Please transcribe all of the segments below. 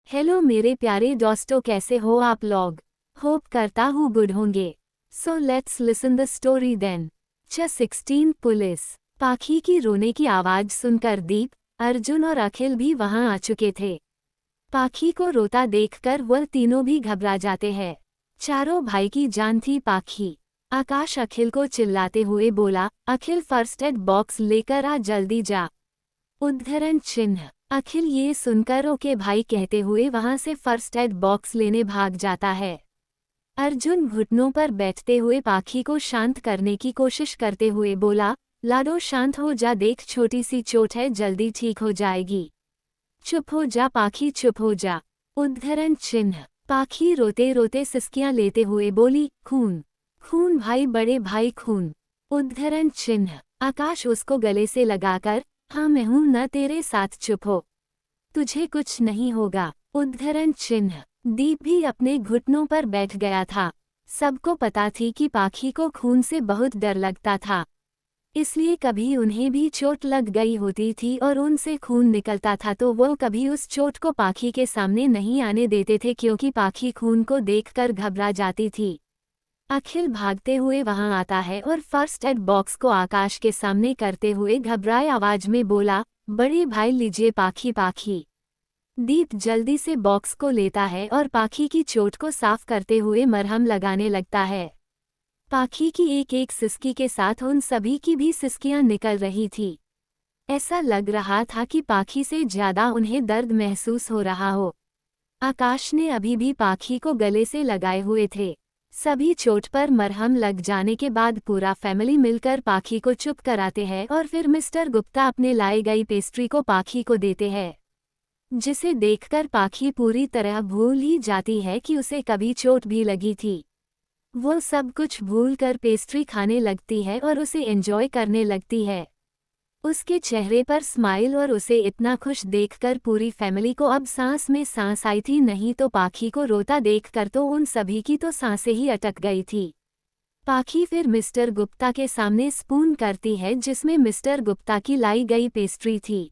Hello मेरे प्यारे दोस्तों, कैसे हो आप लोग। होप करता हूँ गुड होंगे। So let's listen the story then. 16 police. Pakhi की रोने की आवाज सुनकर दीप, अर्जुन और अखिल भी वहां आ चुके थे। पाखी को रोता देखकर वह तीनों भी घबरा जाते हैं। चारों भाई की जान थी पाखी। आकाश अखिल को चिल्लाते हुए बोला, अखिल फर्स्ट एड बॉक्स लेकर आ, जल्दी जा। उद्धरण चिन्ह। अखिल ये सुनकर ओके भाई कहते हुए वहां से फर्स्ट एड बॉक्स लेने भाग जाता है। अर्जुन घुटनों पर बैठते हुए पाखी को शांत करने की कोशिश करते हुए बोला, लाडो शांत हो जा, देख छोटी सी चोट है, जल्दी ठीक हो जाएगी। चुप हो जा पाखी, चुप हो जा। उद्धरण चिन्ह। पाखी रोते रोते सिसकियां लेते हुए बोली, खून खून भाई, बड़े भाई खून। उद्धरण चिन्ह। आकाश उसको गले से लगाकर, हाँ मैं हूं न तेरे साथ, चुप हो, तुझे कुछ नहीं होगा। उद्धरण चिन्ह। दीप भी अपने घुटनों पर बैठ गया था। सबको पता थी कि पाखी को खून से बहुत डर लगता था, इसलिए कभी उन्हें भी चोट लग गई होती थी और उनसे खून निकलता था तो वो कभी उस चोट को पाखी के सामने नहीं आने देते थे, क्योंकि पाखी खून को देखकर घबरा जाती थी। अखिल भागते हुए वहां आता है और फर्स्ट एड बॉक्स को आकाश के सामने करते हुए घबराए आवाज में बोला, बड़े भाई लीजिए पाखी पाखी। दीप जल्दी से बॉक्स को लेता है और पाखी की चोट को साफ करते हुए मरहम लगाने लगता है। पाखी की एक एक सिसकी के साथ उन सभी की भी सिसकियां निकल रही थी। ऐसा लग रहा था कि पाखी से ज्यादा उन्हें दर्द महसूस हो रहा हो। आकाश ने अभी भी पाखी को गले से लगाए हुए थे। सभी चोट पर मरहम लग जाने के बाद पूरा फैमिली मिलकर पाखी को चुप कराते हैं और फिर मिस्टर गुप्ता अपने लाई गई पेस्ट्री को पाखी को देते हैं, जिसे देखकर पाखी पूरी तरह भूल ही जाती है कि उसे कभी चोट भी लगी थी। वो सब कुछ भूलकर पेस्ट्री खाने लगती है और उसे एंजॉय करने लगती है। उसके चेहरे पर स्माइल और उसे इतना खुश देखकर पूरी फैमिली को अब सांस में सांस आई थी, नहीं तो पाखी को रोता देखकर तो उन सभी की तो सांसें ही अटक गई थी। पाखी फिर मिस्टर गुप्ता के सामने स्पून करती है जिसमें मिस्टर गुप्ता की लाई गई पेस्ट्री थी।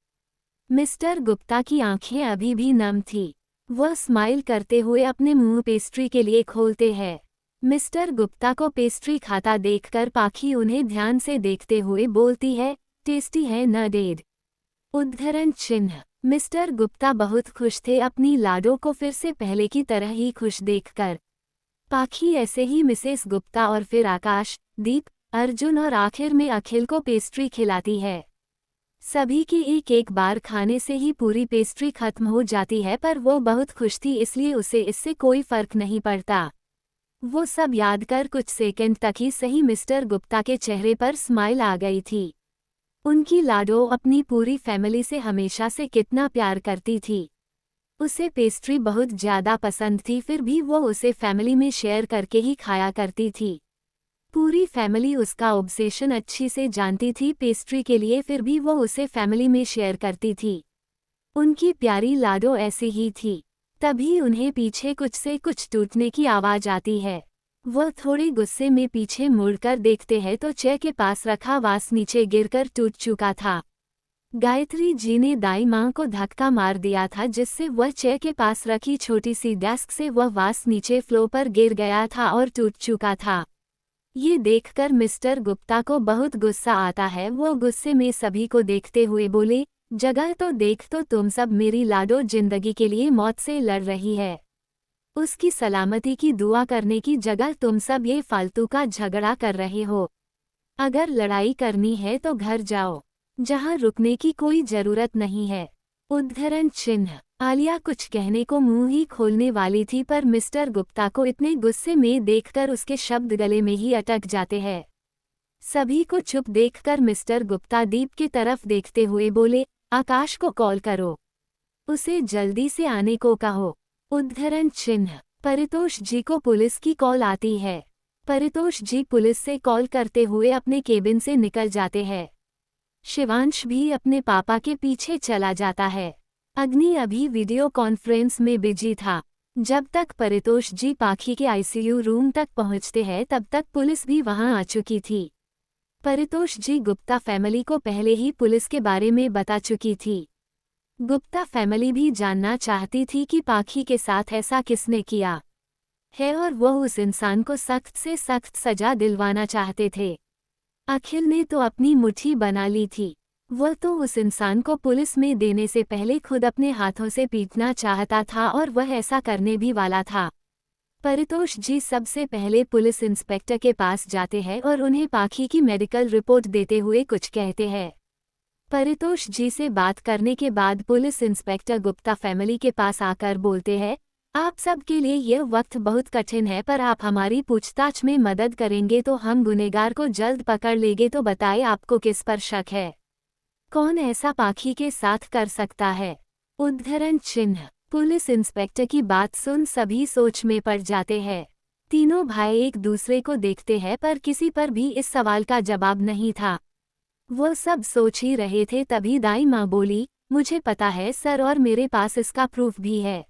मिस्टर गुप्ता की आंखें अभी भी नम थी। वह स्माइल करते हुए अपने मुंह पेस्ट्री के लिए खोलते हैं। मिस्टर गुप्ता को पेस्ट्री खाता देखकर पाखी उन्हें ध्यान से देखते हुए बोलती है, टेस्टी है न डेड। उद्धरण चिन्ह। मिस्टर गुप्ता बहुत खुश थे अपनी लाडो को फिर से पहले की तरह ही खुश देखकर। पाखी ऐसे ही मिसेस गुप्ता और फिर आकाश, दीप, अर्जुन और आखिर में अखिल को पेस्ट्री खिलाती है। सभी की एक एक बार खाने से ही पूरी पेस्ट्री खत्म हो जाती है, पर वो बहुत खुश थी इसलिए उसे इससे कोई फर्क नहीं पड़ता। वो सब याद कर कुछ सेकंड तक ही सही मिस्टर गुप्ता के चेहरे पर स्माइल आ गई थी। उनकी लाडो अपनी पूरी फैमिली से हमेशा से कितना प्यार करती थी। उसे पेस्ट्री बहुत ज़्यादा पसंद थी, फिर भी वो उसे फैमिली में शेयर करके ही खाया करती थी। पूरी फैमिली उसका ऑब्सेशन अच्छी से जानती थी पेस्ट्री के लिए, फिर भी वो उसे फैमिली में शेयर करती थी। उनकी प्यारी लाडो ऐसी ही थी। तभी उन्हें पीछे कुछ से कुछ टूटने की आवाज़ आती है। वह थोड़े गुस्से में पीछे मुड़कर देखते हैं तो चेयर के पास रखा वास नीचे गिरकर टूट चुका था। गायत्री जी ने दाई मां को धक्का मार दिया था, जिससे वह चेयर के पास रखी छोटी सी डेस्क से वह वास नीचे फ्लोर पर गिर गया था और टूट चुका था। ये देखकर मिस्टर गुप्ता को बहुत गुस्सा आता है। वो गुस्से में सभी को देखते हुए बोले, जगह तो देख, तो तुम सब मेरी लाडो जिंदगी के लिए मौत से लड़ रही है। उसकी सलामती की दुआ करने की जगह तुम सब ये फालतू का झगड़ा कर रहे हो। अगर लड़ाई करनी है तो घर जाओ, जहां रुकने की कोई जरूरत नहीं है। उद्धरण चिन्ह। आलिया कुछ कहने को मुंह ही खोलने वाली थी, पर मिस्टर गुप्ता को इतने गुस्से में देखकर उसके शब्द गले में ही अटक जाते हैं। सभी को चुप देखकर मिस्टर गुप्ता दीप की तरफ देखते हुए बोले, आकाश को कॉल करो, उसे जल्दी से आने को कहो। उद्धरण चिन्ह। परितोष जी को पुलिस की कॉल आती है। परितोष जी पुलिस से कॉल करते हुए अपने केबिन से निकल जाते हैं। शिवांश भी अपने पापा के पीछे चला जाता है। अग्नि अभी वीडियो कॉन्फ्रेंस में बिजी था। जब तक परितोष जी पाखी के आईसीयू रूम तक पहुंचते हैं तब तक पुलिस भी वहां आ चुकी थी। परितोष जी गुप्ता फैमिली को पहले ही पुलिस के बारे में बता चुकी थी। गुप्ता फैमिली भी जानना चाहती थी कि पाखी के साथ ऐसा किसने किया है और वो उस इंसान को सख्त से सख्त सजा दिलवाना चाहते थे। अखिल ने तो अपनी मुट्ठी बना ली थी। वह तो उस इंसान को पुलिस में देने से पहले खुद अपने हाथों से पीटना चाहता था और वह ऐसा करने भी वाला था। परितोष जी सबसे पहले पुलिस इंस्पेक्टर के पास जाते हैं और उन्हें पाखी की मेडिकल रिपोर्ट देते हुए कुछ कहते हैं। परितोष जी से बात करने के बाद पुलिस इंस्पेक्टर गुप्ता फैमिली के पास आकर बोलते हैं, आप सब के लिए यह वक्त बहुत कठिन है, पर आप हमारी पूछताछ में मदद करेंगे तो हम गुनहगार को जल्द पकड़ लेंगे। तो बताएं आपको किस पर शक है, कौन ऐसा पाखी के साथ कर सकता है? उद्धरण चिन्ह। पुलिस इंस्पेक्टर की बात सुन सभी सोच में पड़ जाते हैं। तीनों भाई एक दूसरे को देखते हैं पर किसी पर भी इस सवाल का जवाब नहीं था। वो सब सोच ही रहे थे तभी दाई माँ बोली, मुझे पता है सर और मेरे पास इसका प्रूफ भी है।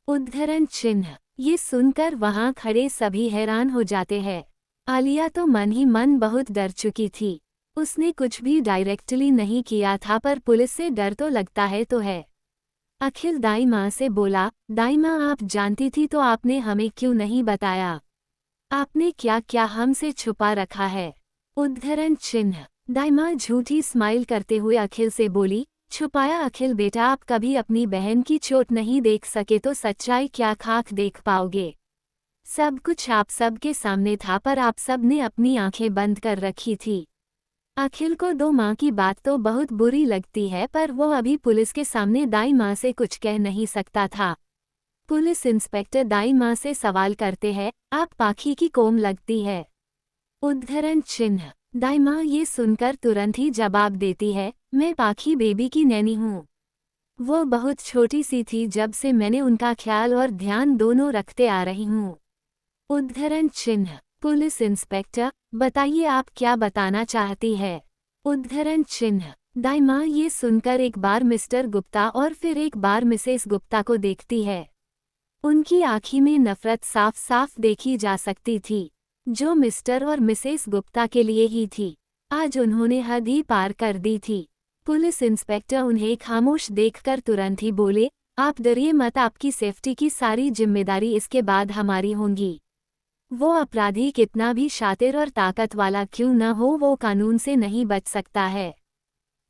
उद्धरण चिन्ह। ये सुनकर वहां खड़े सभी हैरान हो जाते हैं। आलिया तो मन ही मन बहुत डर चुकी थी। उसने कुछ भी डायरेक्टली नहीं किया था पर पुलिस से डर तो लगता है तो है। अखिल दाई माँ से बोला, दाई माँ आप जानती थी तो आपने हमें क्यों नहीं बताया? आपने क्या क्या हमसे छुपा रखा है? उद्धरण चिन्ह। दाई माँ झूठी स्माइल करते हुए अखिल से बोली, छुपाया? अखिल बेटा, आप कभी अपनी बहन की चोट नहीं देख सके तो सच्चाई क्या खाक देख पाओगे? सब कुछ आप सब के सामने था पर आप सब ने अपनी आंखें बंद कर रखी थी। अखिल को दो माँ की बात तो बहुत बुरी लगती है पर वो अभी पुलिस के सामने दाई माँ से कुछ कह नहीं सकता था। पुलिस इंस्पेक्टर दाई माँ से सवाल करते हैं, आप पाखी की कौम लगती है? उद्धरण चिन्ह। दाई माँ ये सुनकर तुरंत ही जवाब देती है, मैं पाखी बेबी की नैनी हूँ। वो बहुत छोटी सी थी जब से मैंने उनका ख्याल और ध्यान दोनों रखते आ रही हूँ। उद्धरण चिन्ह। पुलिस इंस्पेक्टर, बताइए आप क्या बताना चाहती है? उद्धरण चिन्ह। दाई माँ ये सुनकर एक बार मिस्टर गुप्ता और फिर एक बार मिसेस गुप्ता को देखती है। उनकी आँखी में नफरत साफ साफ देखी जा सकती थी, जो मिस्टर और मिसेस गुप्ता के लिए ही थी। आज उन्होंने हद ही पार कर दी थी। पुलिस इंस्पेक्टर उन्हें खामोश देखकर तुरंत ही बोले, आप डरिए मत, आपकी सेफ्टी की सारी जिम्मेदारी इसके बाद हमारी होगी। वो अपराधी कितना भी शातिर और ताकत वाला क्यों न हो, वो कानून से नहीं बच सकता है।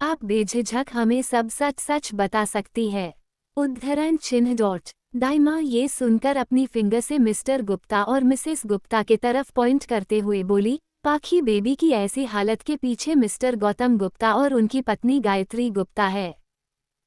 आप बेझिझक हमें सब सच सच बता सकती है। उद्धरण चिन्ह डॉट। दाई माँ ये सुनकर अपनी फिंगर से मिस्टर गुप्ता और मिसेस गुप्ता के तरफ पॉइंट करते हुए बोली, पाखी बेबी की ऐसी हालत के पीछे मिस्टर गौतम गुप्ता और उनकी पत्नी गायत्री गुप्ता है।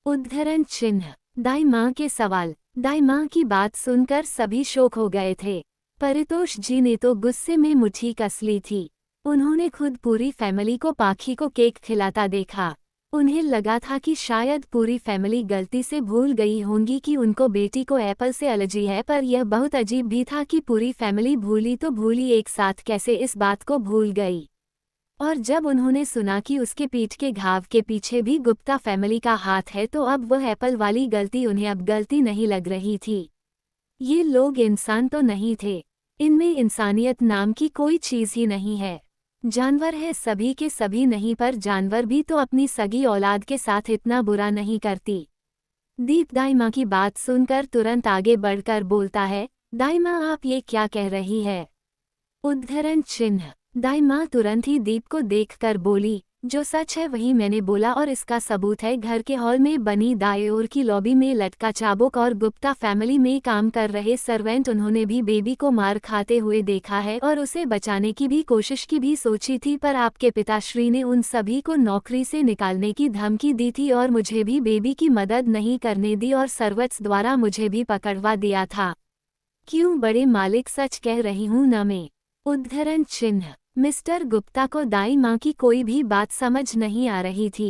उद्धरण चिन्ह। दाई माँ के सवाल। दाई माँ की बात सुनकर सभी शोक हो गए थे। परितोष जी ने तो गुस्से में मुट्ठी कस ली थी। उन्होंने खुद पूरी फैमिली को पाखी को केक खिलाता देखा। उन्हें लगा था कि शायद पूरी फैमिली गलती से भूल गई होंगी कि उनको बेटी को एप्पल से एलर्जी है, पर यह बहुत अजीब भी था कि पूरी फैमिली भूली तो भूली, एक साथ कैसे इस बात को भूल गई। और जब उन्होंने सुना कि उसके पीठ के घाव के पीछे भी गुप्ता फैमिली का हाथ है तो अब वह एप्पल वाली गलती उन्हें अब गलती नहीं लग रही थी। ये लोग इंसान तो नहीं थे, इनमें इंसानियत नाम की कोई चीज़ ही नहीं है। जानवर है सभी के सभी नहीं, पर जानवर भी तो अपनी सगी औलाद के साथ इतना बुरा नहीं करती। दीप दाई माँ की बात सुनकर तुरंत आगे बढ़कर बोलता है, दाई माँ आप ये क्या कह रही है? उद्धरण चिन्ह। दाई माँ तुरंत ही दीप को देखकर बोली, जो सच है वही मैंने बोला और इसका सबूत है घर के हॉल में बनी दाएं ओर की लॉबी में लटका चाबुक और गुप्ता फैमिली में काम कर रहे सर्वेंट, उन्होंने भी बेबी को मार खाते हुए देखा है और उसे बचाने की भी कोशिश की भी सोची थी, पर आपके पिताश्री ने उन सभी को नौकरी से निकालने की धमकी दी थी और मुझे भी बेबी की मदद नहीं करने दी और सर्वेंट्स द्वारा मुझे भी पकड़वा दिया था। क्यों बड़े मालिक, सच कह रही हूँ न मैं। उद्धरण चिन्ह। मिस्टर गुप्ता को दाई माँ की कोई भी बात समझ नहीं आ रही थी।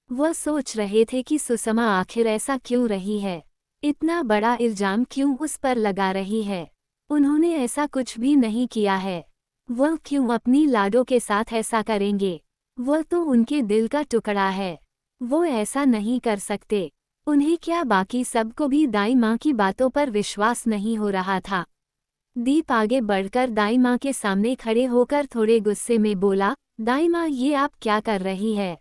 वह सोच रहे थे कि सुषमा आखिर ऐसा क्यों रही है, इतना बड़ा इल्जाम क्यों उस पर लगा रही है। उन्होंने ऐसा कुछ भी नहीं किया है, वह क्यों अपनी लाडो के साथ ऐसा करेंगे? वह तो उनके दिल का टुकड़ा है, वो ऐसा नहीं कर सकते। उन्हें क्या, बाकी सबको भी दाई माँ की बातों पर विश्वास नहीं हो रहा था। दीप आगे बढ़कर दाई माँ के सामने खड़े होकर थोड़े गुस्से में बोला, दाई माँ ये आप क्या कर रही है?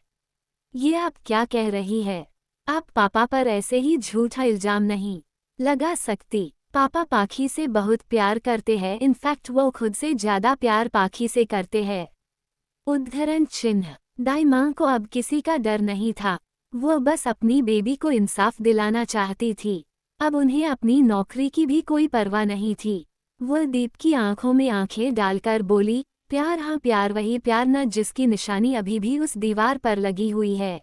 ये आप क्या कह रही है? आप पापा पर ऐसे ही झूठा इल्जाम नहीं लगा सकती। पापा पाखी से बहुत प्यार करते हैं, इनफैक्ट वो खुद से ज्यादा प्यार पाखी से करते हैं। उद्धरण चिन्ह। दाई माँ को अब किसी का डर नहीं था। वो बस अपनी बेबी को इंसाफ दिलाना चाहती थी। अब उन्हें अपनी नौकरी की भी कोई परवाह नहीं थी। वो दीप की आंखों में आंखें डालकर बोली, प्यार, हाँ प्यार, वही प्यार न जिसकी निशानी अभी भी उस दीवार पर लगी हुई है।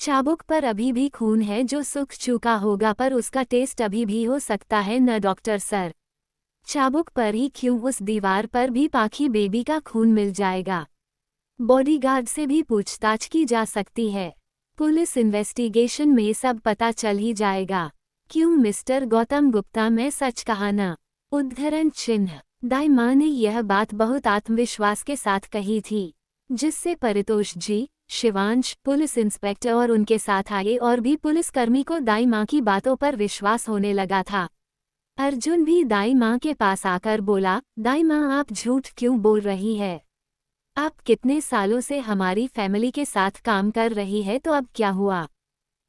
चाबुक पर अभी भी खून है जो सूख चुका होगा, पर उसका टेस्ट अभी भी हो सकता है न डॉक्टर सर? चाबुक पर ही क्यों, उस दीवार पर भी पाखी बेबी का खून मिल जाएगा। बॉडीगार्ड से भी पूछताछ की जा सकती है। पुलिस इन्वेस्टिगेशन में सब पता चल ही जाएगा। क्यों मिस्टर गौतम गुप्ता, मैं सच कहा ना? उद्धरण चिन्ह। दाई माँ ने यह बात बहुत आत्मविश्वास के साथ कही थी, जिससे परितोष जी, शिवांश, पुलिस इंस्पेक्टर और उनके साथ आए और भी पुलिसकर्मी को दाई माँ की बातों पर विश्वास होने लगा था। अर्जुन भी दाई माँ के पास आकर बोला, दाई माँ आप झूठ क्यों बोल रही है? आप कितने सालों से हमारी फैमिली के साथ काम कर रही है, तो अब क्या हुआ?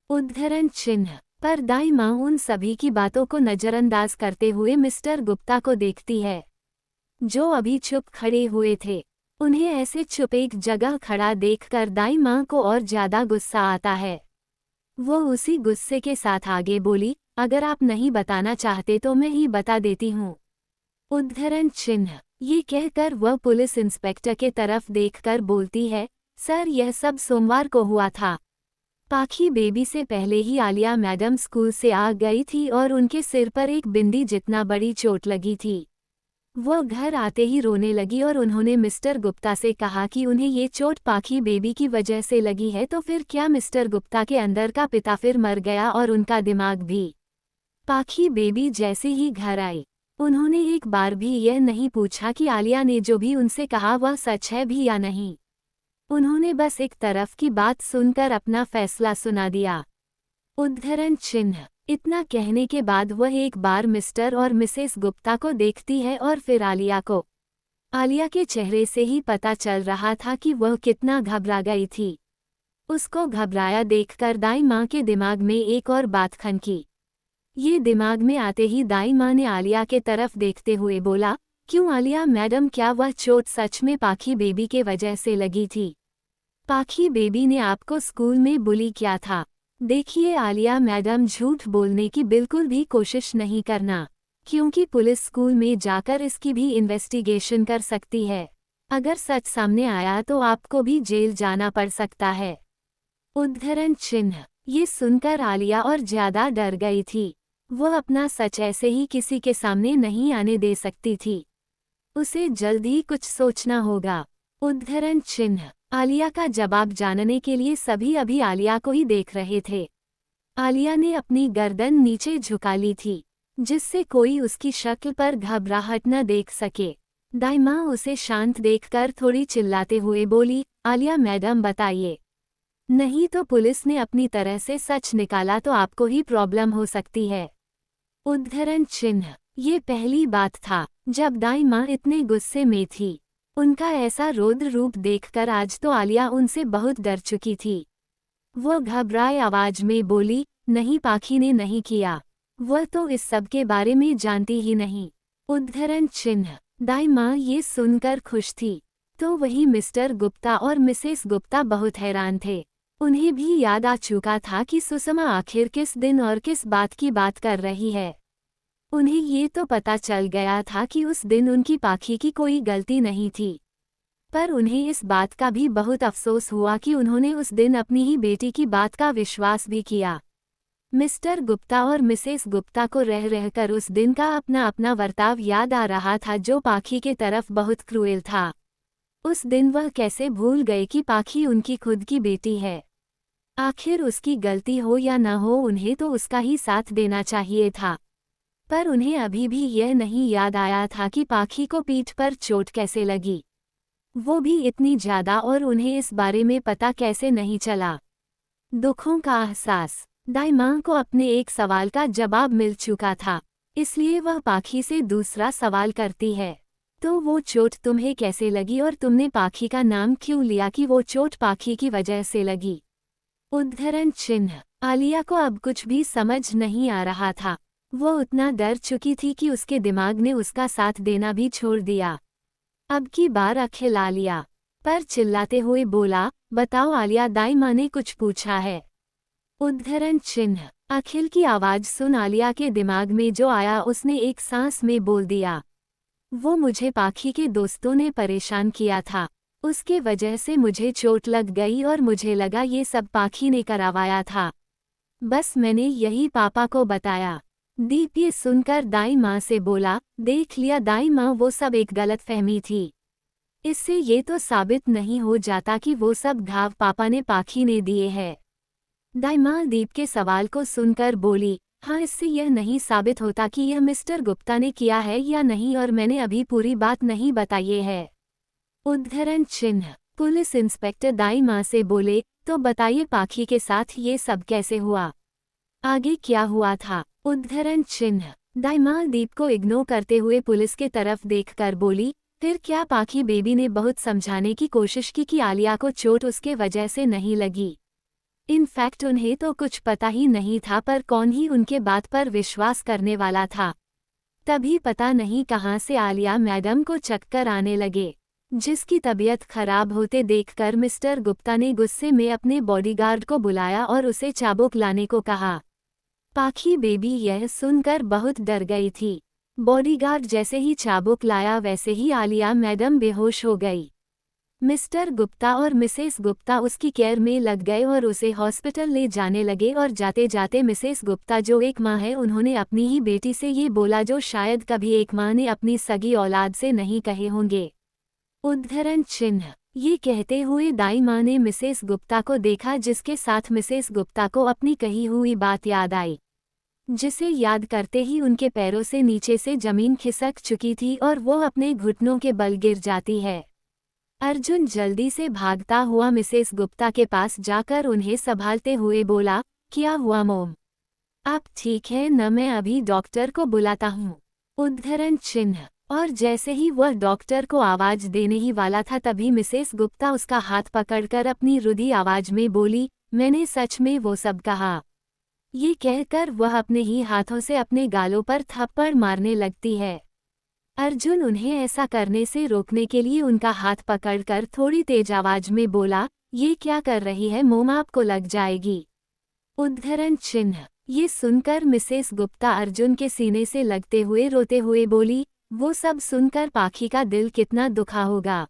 उद्धरण चिन्ह। पर दाई माँ उन सभी की बातों को नजरअंदाज करते हुए मिस्टर गुप्ता को देखती है, जो अभी चुप खड़े हुए थे। उन्हें ऐसे चुप एक जगह खड़ा देखकर दाई माँ को और ज्यादा गुस्सा आता है। वो उसी गुस्से के साथ आगे बोली, अगर आप नहीं बताना चाहते तो मैं ही बता देती हूँ। उद्धरण चिन्ह। ये कहकर वह पुलिस इंस्पेक्टर के तरफ देखकर बोलती है, सर यह सब सोमवार को हुआ था। पाखी बेबी से पहले ही आलिया मैडम स्कूल से आ गई थी और उनके सिर पर एक बिंदी जितना बड़ी चोट लगी थी। वो घर आते ही रोने लगी और उन्होंने मिस्टर गुप्ता से कहा कि उन्हें ये चोट पाखी बेबी की वजह से लगी है। तो फिर क्या मिस्टर गुप्ता के अंदर का पिता फिर मर गया और उनका दिमाग भी? पाखी बेबी जैसे ही घर आई, उन्होंने एक बार भी यह नहीं पूछा कि आलिया ने जो भी उनसे कहा वह सच है भी या नहीं। उन्होंने बस एक तरफ की बात सुनकर अपना फैसला सुना दिया। उद्धरण चिन्ह। इतना कहने के बाद वह एक बार मिस्टर और मिसेस गुप्ता को देखती है और फिर आलिया को। आलिया के चेहरे से ही पता चल रहा था कि वह कितना घबरा गई थी। उसको घबराया देखकर दाई माँ के दिमाग में एक और बात खनकी। ये दिमाग में आते ही दाई माँ ने आलिया के तरफ देखते हुए बोला, क्यों आलिया मैडम, क्या वह चोट सच में पाखी बेबी के वजह से लगी थी? पाखी बेबी ने आपको स्कूल में बुली किया था? देखिए आलिया मैडम, झूठ बोलने की बिल्कुल भी कोशिश नहीं करना, क्योंकि पुलिस स्कूल में जाकर इसकी भी इन्वेस्टिगेशन कर सकती है। अगर सच सामने आया तो आपको भी जेल जाना पड़ सकता है। उद्धरण चिन्ह। ये सुनकर आलिया और ज्यादा डर गई थी। वह अपना सच ऐसे ही किसी के सामने नहीं आने दे सकती थी। उसे जल्द ही कुछ सोचना होगा। उद्धरण चिन्ह। आलिया का जवाब जानने के लिए सभी अभी आलिया को ही देख रहे थे। आलिया ने अपनी गर्दन नीचे झुका ली थी, जिससे कोई उसकी शक्ल पर घबराहट न देख सके। दाई माँ उसे शांत देखकर थोड़ी चिल्लाते हुए बोली, आलिया मैडम बताइए, नहीं तो पुलिस ने अपनी तरह से सच निकाला तो आपको ही प्रॉब्लम हो सकती है। उद्धरण चिन्ह। ये पहली बात था जब दाई माँ इतने गुस्से में थी। उनका ऐसा रौद्र रूप देखकर आज तो आलिया उनसे बहुत डर चुकी थी। वो घबराए आवाज में बोली, नहीं पाखी ने नहीं किया, वह तो इस सब के बारे में जानती ही नहीं। उद्धरण चिन्ह। दाई माँ ये सुनकर खुश थी, तो वही मिस्टर गुप्ता और मिसेस गुप्ता बहुत हैरान थे। उन्हें भी याद आ चुका था कि सुषमा आखिर किस दिन और किस बात की बात कर रही है। उन्हें ये तो पता चल गया था कि उस दिन उनकी पाखी की कोई गलती नहीं थी, पर उन्हें इस बात का भी बहुत अफसोस हुआ कि उन्होंने उस दिन अपनी ही बेटी की बात का विश्वास भी किया। मिस्टर गुप्ता और मिसेस गुप्ता को रह रहकर उस दिन का अपना अपना बर्ताव याद आ रहा था, जो पाखी के तरफ बहुत क्रूएल था। उस दिन वह कैसे भूल गए कि पाखी उनकी खुद की बेटी है। आखिर उसकी गलती हो या न हो, उन्हें तो उसका ही साथ देना चाहिए था। पर उन्हें अभी भी यह नहीं याद आया था कि पाखी को पीठ पर चोट कैसे लगी, वो भी इतनी ज्यादा, और उन्हें इस बारे में पता कैसे नहीं चला। दुखों का एहसास। दाई माँ को अपने एक सवाल का जवाब मिल चुका था, इसलिए वह पाखी से दूसरा सवाल करती है, तो वो चोट तुम्हें कैसे लगी और तुमने पाखी का नाम क्यों लिया कि वो चोट पाखी की वजह से लगी? उद्धरण चिन्ह। आलिया को अब कुछ भी समझ नहीं आ रहा था। वो उतना डर चुकी थी कि उसके दिमाग ने उसका साथ देना भी छोड़ दिया। अब की बार अखिल आलिया पर चिल्लाते हुए बोला, बताओ आलिया, दाई माँ ने कुछ पूछा है? उद्धरण चिन्ह। अखिल की आवाज सुन आलिया के दिमाग में जो आया उसने एक सांस में बोल दिया, वो मुझे पाखी के दोस्तों ने परेशान किया था, उसके वजह से मुझे चोट लग गई और मुझे लगा ये सब पाखी ने करवाया था। बस मैंने यही पापा को बताया। दीप ये सुनकर दाई माँ से बोला, देख लिया दाई माँ, वो सब एक गलतफहमी थी। इससे ये तो साबित नहीं हो जाता कि वो सब घाव पापा ने पाखी ने दिए हैं। दाई माँ दीप के सवाल को सुनकर बोली, हाँ, इससे यह नहीं साबित होता कि यह मिस्टर गुप्ता ने किया है या नहीं, और मैंने अभी पूरी बात नहीं बताई है। उद्धरण चिन्ह। पुलिस इंस्पेक्टर दाई माँ से बोले, तो बताइए पाखी के साथ ये सब कैसे हुआ, आगे क्या हुआ था? उद्धरण चिन्ह। दाई माँ दीप को इग्नोर करते हुए पुलिस के तरफ देखकर बोली, फिर क्या पाखी बेबी ने बहुत समझाने की कोशिश की कि आलिया को चोट उसके वजह से नहीं लगी। इनफैक्ट उन्हें तो कुछ पता ही नहीं था, पर कौन ही उनके बात पर विश्वास करने वाला था। तभी पता नहीं कहाँ से आलिया मैडम को चक्कर आने लगे, जिसकी तबीयत खराब होते देखकर मिस्टर गुप्ता ने गुस्से में अपने बॉडीगार्ड को बुलाया और उसे चाबुक लाने को कहा। पाखी बेबी यह सुनकर बहुत डर गई थी। बॉडीगार्ड जैसे ही चाबुक लाया वैसे ही आलिया मैडम बेहोश हो गई। मिस्टर गुप्ता और मिसेस गुप्ता उसकी केयर में लग गए और उसे हॉस्पिटल ले जाने लगे, और जाते जाते मिसेस गुप्ता जो एक माँ है, उन्होंने अपनी ही बेटी से ये बोला जो शायद कभी एक माँ ने अपनी सगी औलाद से नहीं कहे होंगे। उद्धरण चिन्ह। ये कहते हुए दाई माँ ने मिसेस गुप्ता को देखा, जिसके साथ मिसेस गुप्ता को अपनी कही हुई बात याद आई, जिसे याद करते ही उनके पैरों से नीचे से जमीन खिसक चुकी थी और वो अपने घुटनों के बल गिर जाती है। अर्जुन जल्दी से भागता हुआ मिसेस गुप्ता के पास जाकर उन्हें संभालते हुए बोला, क्या हुआ मोम, आप ठीक है न? मैं अभी डॉक्टर को बुलाता हूँ। उद्धरण चिन्ह। और जैसे ही वह डॉक्टर को आवाज देने ही वाला था, तभी मिसेस गुप्ता उसका हाथ पकड़कर अपनी रुधी आवाज में बोली, मैंने सच में वो सब कहा। ये कहकर वह अपने ही हाथों से अपने गालों पर थप्पड़ मारने लगती है। अर्जुन उन्हें ऐसा करने से रोकने के लिए उनका हाथ पकड़कर थोड़ी तेज आवाज में बोला, ये क्या कर रही है मोम, आपको लग जाएगी। उद्धरण चिन्ह। ये सुनकर मिसेस गुप्ता अर्जुन के सीने से लगते हुए रोते हुए बोली, वो सब सुनकर पाखी का दिल कितना दुखा होगा।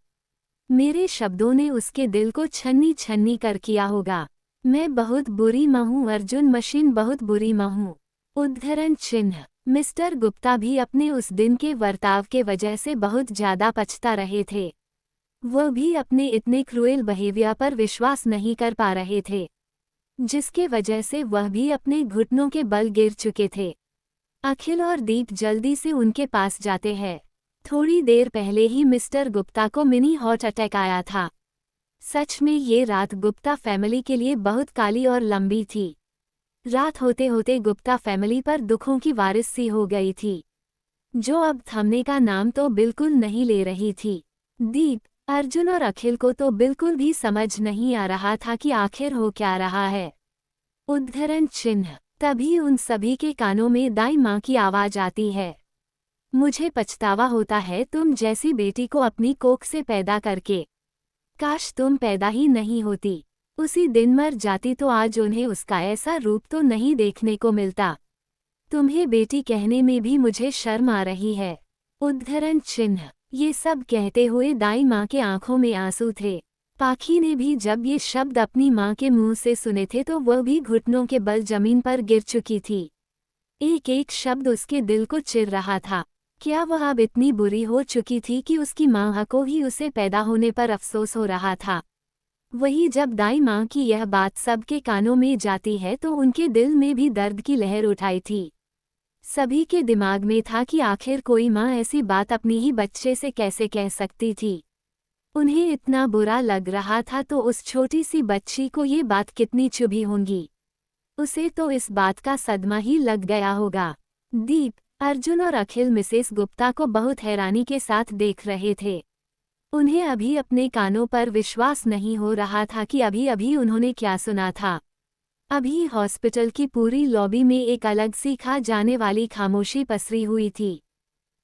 मेरे शब्दों ने उसके दिल को छन्नी छन्नी कर किया होगा। मैं बहुत बुरी माँ हूँ अर्जुन, मशीन बहुत बुरी माँ हूँ। उद्धरण चिन्ह। मिस्टर गुप्ता भी अपने उस दिन के बर्ताव के वजह से बहुत ज्यादा पछता रहे थे। वह भी अपने इतने क्रूएल बिहेवियर पर विश्वास नहीं कर पा रहे थे, जिसके वजह से वह भी अपने घुटनों के बल गिर चुके थे। अखिल और दीप जल्दी से उनके पास जाते हैं। थोड़ी देर पहले ही मिस्टर गुप्ता को मिनी हार्ट अटैक आया था। सच में ये रात गुप्ता फैमिली के लिए बहुत काली और लंबी थी। रात होते होते गुप्ता फैमिली पर दुखों की बारिश सी हो गई थी, जो अब थमने का नाम तो बिल्कुल नहीं ले रही थी। दीप, अर्जुन और अखिल को तो बिल्कुल भी समझ नहीं आ रहा था कि आखिर हो क्या रहा है। उद्धरण चिन्ह। तभी उन सभी के कानों में दाई माँ की आवाज आती है, मुझे पछतावा होता है तुम जैसी बेटी को अपनी कोख से पैदा करके। काश तुम पैदा ही नहीं होती, उसी दिन मर जाती तो आज उन्हें उसका ऐसा रूप तो नहीं देखने को मिलता। तुम्हें बेटी कहने में भी मुझे शर्म आ रही है। उद्धरण चिन्ह। ये सब कहते हुए दाई माँ के आंखों में आंसू थे। पाखी ने भी जब ये शब्द अपनी माँ के मुंह से सुने थे तो वह भी घुटनों के बल जमीन पर गिर चुकी थी। एक एक शब्द उसके दिल को चिर रहा था। क्या वह अब इतनी बुरी हो चुकी थी कि उसकी माँ को ही उसे पैदा होने पर अफसोस हो रहा था। वही जब दाई माँ की यह बात सबके कानों में जाती है तो उनके दिल में भी दर्द की लहर उठाई थी। सभी के दिमाग में था कि आखिर कोई माँ ऐसी बात अपनी ही बच्चे से कैसे कह सकती थी। उन्हें इतना बुरा लग रहा था तो उस छोटी सी बच्ची को ये बात कितनी चुभी होंगी। उसे तो इस बात का सदमा ही लग गया होगा। दीप, अर्जुन और अखिल मिसेस गुप्ता को बहुत हैरानी के साथ देख रहे थे। उन्हें अभी अपने कानों पर विश्वास नहीं हो रहा था कि अभी अभी उन्होंने क्या सुना था। अभी हॉस्पिटल की पूरी लॉबी में एक अलग सी खा जाने वाली खामोशी पसरी हुई थी।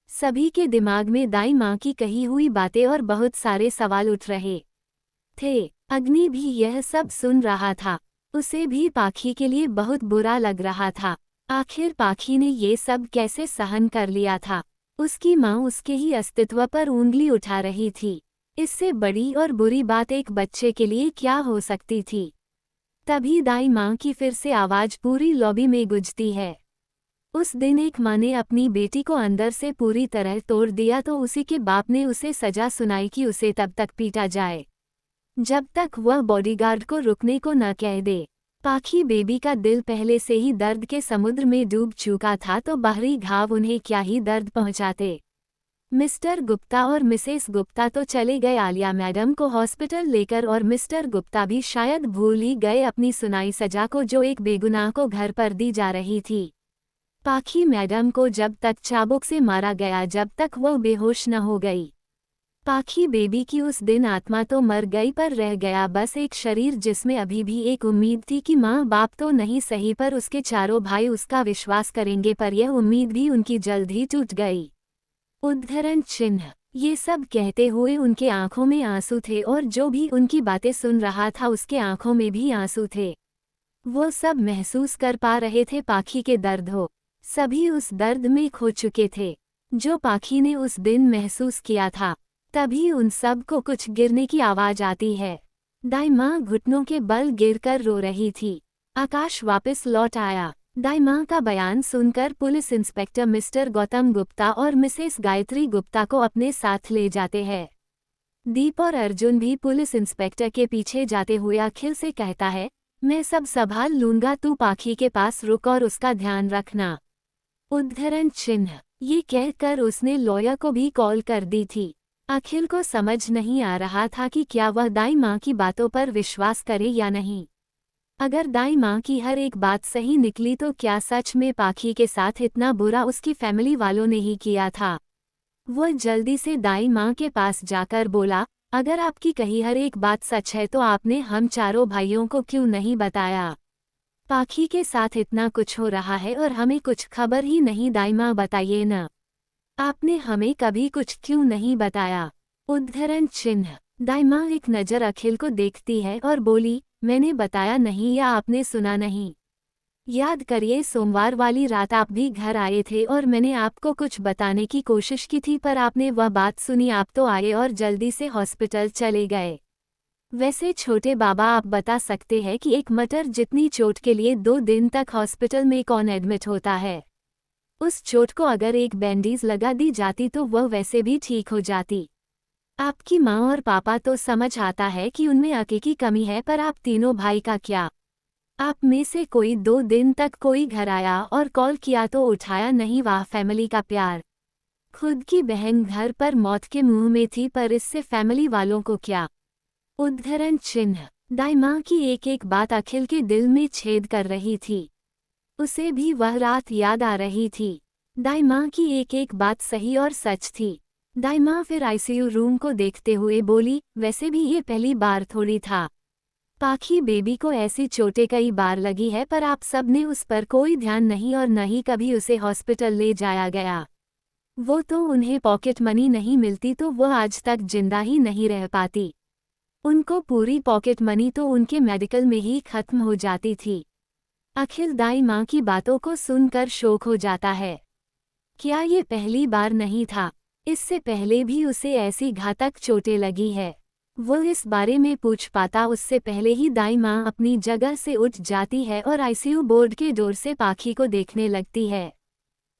सभी के दिमाग में दाई माँ की कही हुई बातें और बहुत सारे सवाल उठ रहे थे। अग्नि भी यह सब सुन रहा था। उसे भी पाखी के लिए बहुत बुरा लग रहा था। आखिर पाखी ने ये सब कैसे सहन कर लिया था। उसकी माँ उसके ही अस्तित्व पर उंगली उठा रही थी। इससे बड़ी और बुरी बात एक बच्चे के लिए क्या हो सकती थी। तभी दाई माँ की फिर से आवाज पूरी लॉबी में गूंजती है। उस दिन एक माँ ने अपनी बेटी को अंदर से पूरी तरह तोड़ दिया तो उसी के बाप ने उसे सजा सुनाई कि उसे तब तक पीटा जाए जब तक वह बॉडीगार्ड को रुकने को न कह दे। पाखी बेबी का दिल पहले से ही दर्द के समुद्र में डूब चुका था तो बाहरी घाव उन्हें क्या ही दर्द पहुंचाते। मिस्टर गुप्ता और मिसेस गुप्ता तो चले गए आलिया मैडम को हॉस्पिटल लेकर और मिस्टर गुप्ता भी शायद भूल ही गए अपनी सुनाई सजा को जो एक बेगुनाह को घर पर दी जा रही थी। पाखी मैडम को जब तक चाबुक से मारा गया जब तक वो बेहोश न हो गई। पाखी बेबी की उस दिन आत्मा तो मर गई पर रह गया बस एक शरीर जिसमें अभी भी एक उम्मीद थी कि माँ बाप तो नहीं सही पर उसके चारों भाई उसका विश्वास करेंगे पर यह उम्मीद भी उनकी जल्द ही टूट गई। उद्धरण चिन्ह। ये सब कहते हुए उनके आंखों में आंसू थे और जो भी उनकी बातें सुन रहा था उसके आंखों में भी आंसू थे। वो सब महसूस कर पा रहे थे पाखी के दर्द हो। सभी उस दर्द में खो चुके थे जो पाखी ने उस दिन महसूस किया था। तभी उन सब को कुछ गिरने की आवाज आती है। दाई माँ घुटनों के बल गिरकर रो रही थी। आकाश वापस लौट आया। दाई माँ का बयान सुनकर police inspector mister Gautam Gupta और मिसेस गायत्री गुप्ता को अपने साथ ले जाते हैं। दीप और अर्जुन भी पुलिस इंस्पेक्टर के पीछे जाते हुए अखिल से कहता है, मैं सब संभाल लूंगा, तू पाखी के पास रुक और उसका ध्यान रखना। उद्धरण चिन्ह। ये कहकर उसने लॉयर को भी कॉल कर दी थी। अखिल को समझ नहीं आ रहा था कि क्या वह दाई माँ की बातों पर विश्वास करे या नहीं। अगर दाई माँ की हर एक बात सही निकली तो क्या सच में पाखी के साथ इतना बुरा उसकी फैमिली वालों ने ही किया था। वह जल्दी से दाई माँ के पास जाकर बोला, अगर आपकी कही हर एक बात सच है तो आपने हम चारों भाइयों को क्यों नहीं बताया। पाखी के साथ इतना कुछ हो रहा है और हमें कुछ खबर ही नहीं। दाई माँ बताइए न, आपने हमें कभी कुछ क्यों नहीं बताया। उद्धरण चिन्ह। दाई माँ एक नज़र अखिल को देखती है और बोली, मैंने बताया नहीं या आपने सुना नहीं। याद करिए सोमवार वाली रात आप भी घर आए थे और मैंने आपको कुछ बताने की कोशिश की थी पर आपने वह बात सुनी। आप तो आए और जल्दी से हॉस्पिटल चले गए। वैसे छोटे बाबा आप बता सकते हैं कि एक मटर जितनी चोट के लिए 2 दिन तक हॉस्पिटल में कौन एडमिट होता है। उस चोट को अगर एक बैंडेज लगा दी जाती तो वह वैसे भी ठीक हो जाती। आपकी माँ और पापा तो समझ आता है कि उनमें अके की कमी है पर आप तीनों भाई का क्या। आप में से कोई 2 दिन तक कोई घर आया और कॉल किया तो उठाया नहीं। वाह फैमिली का प्यार। खुद की बहन घर पर मौत के मुंह में थी पर इससे फैमिली वालों को क्या। उद्धरण चिन्ह। दाई माँ की एक एक बात अखिल के दिल में छेद कर रही थी। उसे भी वह रात याद आ रही थी। दाई माँ की एक एक बात सही और सच थी। दाई माँ फिर आईसीयू रूम को देखते हुए बोली, वैसे भी ये पहली बार थोड़ी था। पाखी बेबी को ऐसी चोटें कई बार लगी है पर आप सब ने उस पर कोई ध्यान नहीं और न ही कभी उसे हॉस्पिटल ले जाया गया। वो तो उन्हें पॉकेट मनी नहीं मिलती तो वह आज तक जिंदा ही नहीं रह पाती। उनको पूरी पॉकेट मनी तो उनके मेडिकल में ही खत्म हो जाती थी। अखिल दाई माँ की बातों को सुनकर शोक हो जाता है। क्या ये पहली बार नहीं था। इससे पहले भी उसे ऐसी घातक चोटें लगी है। वो इस बारे में पूछ पाता उससे पहले ही दाई माँ अपनी जगह से उठ जाती है और आईसीयू बोर्ड के डोर से पाखी को देखने लगती है।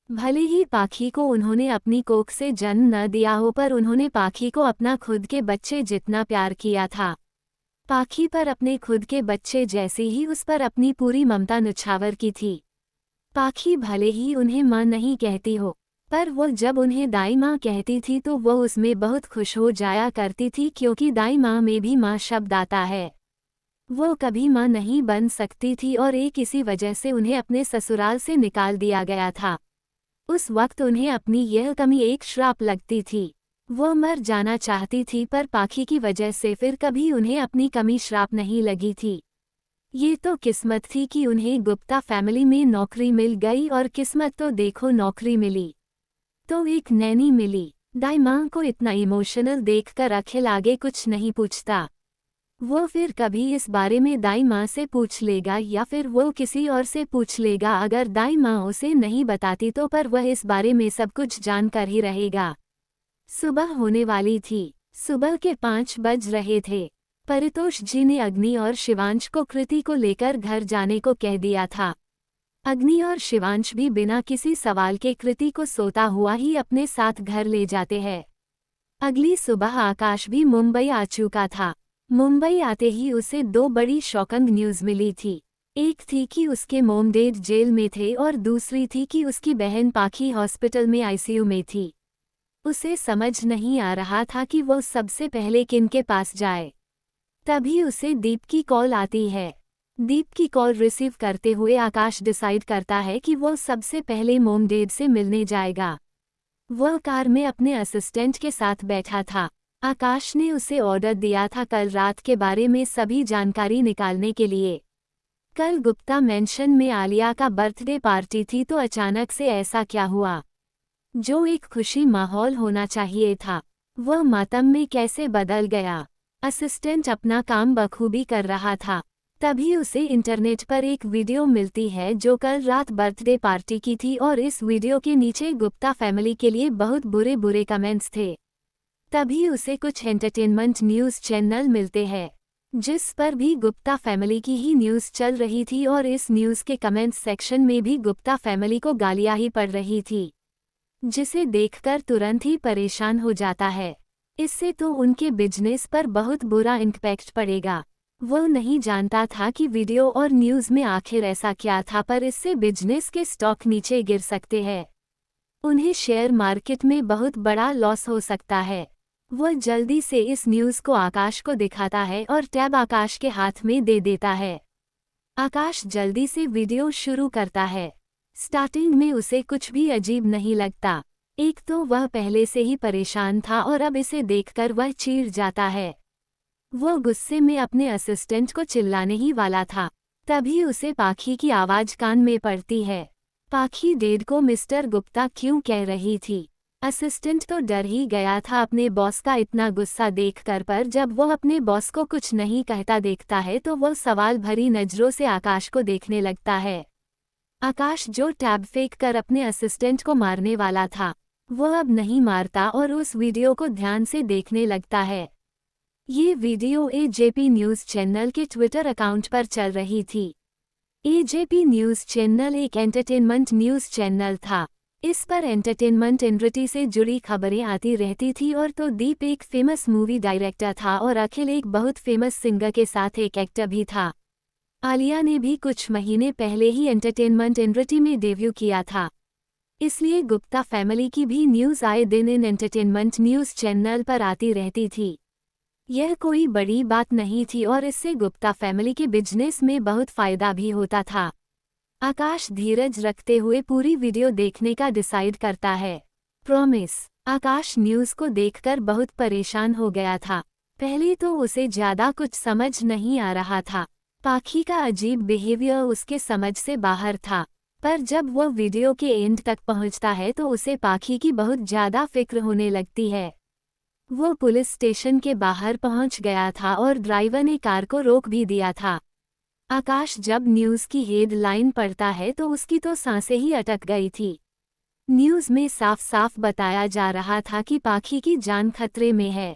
भले ही पाखी को उन्होंने अपनी कोख से जन्म न दिया हो पर उन्होंने पाखी को अपना खुद के बच्चे जितना प्यार किया था। पाखी पर अपने खुद के बच्चे जैसे ही उस पर अपनी पूरी ममता न्यौछावर की थी। पाखी भले ही उन्हें माँ नहीं कहती हो पर वो जब उन्हें दाई माँ कहती थी तो वो उसमें बहुत खुश हो जाया करती थी क्योंकि दाई माँ में भी माँ शब्द आता है। वो कभी माँ नहीं बन सकती थी और एक इसी वजह से उन्हें अपने ससुराल से निकाल दिया गया था। उस वक्त उन्हें अपनी यह कमी एक श्राप लगती थी। वो मर जाना चाहती थी पर पाखी की वजह से फिर कभी उन्हें अपनी कमी श्राप नहीं लगी थी। ये तो किस्मत थी कि उन्हें गुप्ता फैमिली में नौकरी मिल गई, और किस्मत तो देखो, नौकरी मिली तो एक नैनी मिली। दाई माँ को इतना इमोशनल देखकर अखिल आगे कुछ नहीं पूछता। वो फिर कभी इस बारे में दाई माँ से पूछ लेगा या फिर वो किसी और से पूछ लेगा। अगर दाई माँ उसे नहीं बताती तो पर वह इस बारे में सब कुछ जानकर ही रहेगा। सुबह होने वाली थी। सुबह के 5 बज रहे थे। परितोष जी ने अग्नि और शिवांश को कृति को लेकर घर जाने को कह दिया था। अग्नि और शिवांश भी बिना किसी सवाल के कृति को सोता हुआ ही अपने साथ घर ले जाते हैं। अगली सुबह आकाश भी मुंबई आ चुका था। मुंबई आते ही उसे 2 बड़ी शॉकिंग न्यूज़ मिली थी। एक थी कि उसके मॉम डैड जेल में थे और दूसरी थी कि उसकी बहन पाखी हॉस्पिटल में आईसीयू में थी। उसे समझ नहीं आ रहा था कि वो सबसे पहले किनके पास जाए। तभी उसे दीप की कॉल आती है। दीप की कॉल रिसीव करते हुए आकाश डिसाइड करता है कि वो सबसे पहले मॉम डैड से मिलने जाएगा। वह कार में अपने असिस्टेंट के साथ बैठा था। आकाश ने उसे ऑर्डर दिया था कल रात के बारे में सभी जानकारी निकालने के लिए। कल गुप्ता मेंशन में आलिया का बर्थडे पार्टी थी, तो अचानक से ऐसा क्या हुआ? जो एक खुशी माहौल होना चाहिए था, वह मातम में कैसे बदल गया? असिस्टेंट अपना काम बखूबी कर रहा था। तभी उसे इंटरनेट पर एक वीडियो मिलती है जो कल रात बर्थडे पार्टी की थी, और इस वीडियो के नीचे गुप्ता फैमिली के लिए बहुत बुरे बुरे कमेंट्स थे। तभी उसे कुछ एंटरटेनमेंट न्यूज़ चैनल मिलते हैं जिस पर भी गुप्ता फैमिली की ही न्यूज़ चल रही थी, और इस न्यूज़ के कमेंट्स सेक्शन में भी गुप्ता फैमिली को गालियां ही पड़ रही थी, जिसे देखकर तुरंत ही परेशान हो जाता है। इससे तो उनके बिजनेस पर बहुत बुरा इम्पैक्ट पड़ेगा। वो नहीं जानता था कि वीडियो और न्यूज़ में आखिर ऐसा क्या था, पर इससे बिजनेस के स्टॉक नीचे गिर सकते हैं। उन्हें शेयर मार्केट में बहुत बड़ा लॉस हो सकता है। वह जल्दी से इस न्यूज़ को आकाश को दिखाता है और टैब आकाश के हाथ में दे देता है। आकाश जल्दी से वीडियो शुरू करता है। स्टार्टिंग में उसे कुछ भी अजीब नहीं लगता। एक तो वह पहले से ही परेशान था और अब इसे देखकर वह चीड़ जाता है। वो गुस्से में अपने असिस्टेंट को चिल्लाने ही वाला था, तभी उसे पाखी की आवाज़ कान में पड़ती है। पाखी डैड को मिस्टर गुप्ता क्यों कह रही थी? असिस्टेंट तो डर ही गया था अपने बॉस का इतना गुस्सा देखकर, पर जब वो अपने बॉस को कुछ नहीं कहता देखता है तो वो सवाल भरी नज़रों से आकाश को देखने लगता है। आकाश जो टैब फेंक कर अपने असिस्टेंट को मारने वाला था, वो अब नहीं मारता और उस वीडियो को ध्यान से देखने लगता है। ये वीडियो एजेपी न्यूज़ चैनल के ट्विटर अकाउंट पर चल रही थी। एजेपी न्यूज़ चैनल एक एंटरटेनमेंट न्यूज़ चैनल था। इस पर एंटरटेनमेंट इंडस्ट्री से जुड़ी खबरें आती रहती थी, और तो दीप एक फेमस मूवी डायरेक्टर था और अखिल एक बहुत फेमस सिंगर के साथ एक एक्टर भी था। आलिया ने भी कुछ महीने पहले ही एंटरटेनमेंट इंडस्ट्री में डेब्यू किया था। इसलिए गुप्ता फैमिली की भी न्यूज़ आए दिन इन एंटरटेनमेंट न्यूज़ चैनल पर आती रहती थी। यह कोई बड़ी बात नहीं थी और इससे गुप्ता फैमिली के बिजनेस में बहुत फ़ायदा भी होता था। आकाश धीरज रखते हुए पूरी वीडियो देखने का डिसाइड करता है। प्रॉमिस। आकाश न्यूज़ को देखकर बहुत परेशान हो गया था। पहले तो उसे ज़्यादा कुछ समझ नहीं आ रहा था। पाखी का अजीब बिहेवियर उसके समझ से बाहर था, पर जब वह वीडियो के एंड तक पहुंचता है तो उसे पाखी की बहुत ज़्यादा फिक्र होने लगती है। वो पुलिस स्टेशन के बाहर पहुंच गया था और ड्राइवर ने कार को रोक भी दिया था। आकाश जब न्यूज़ की हेडलाइन पढ़ता है तो उसकी तो सांसें ही अटक गई थी। न्यूज़ में साफ साफ बताया जा रहा था कि पाखी की जान खतरे में है,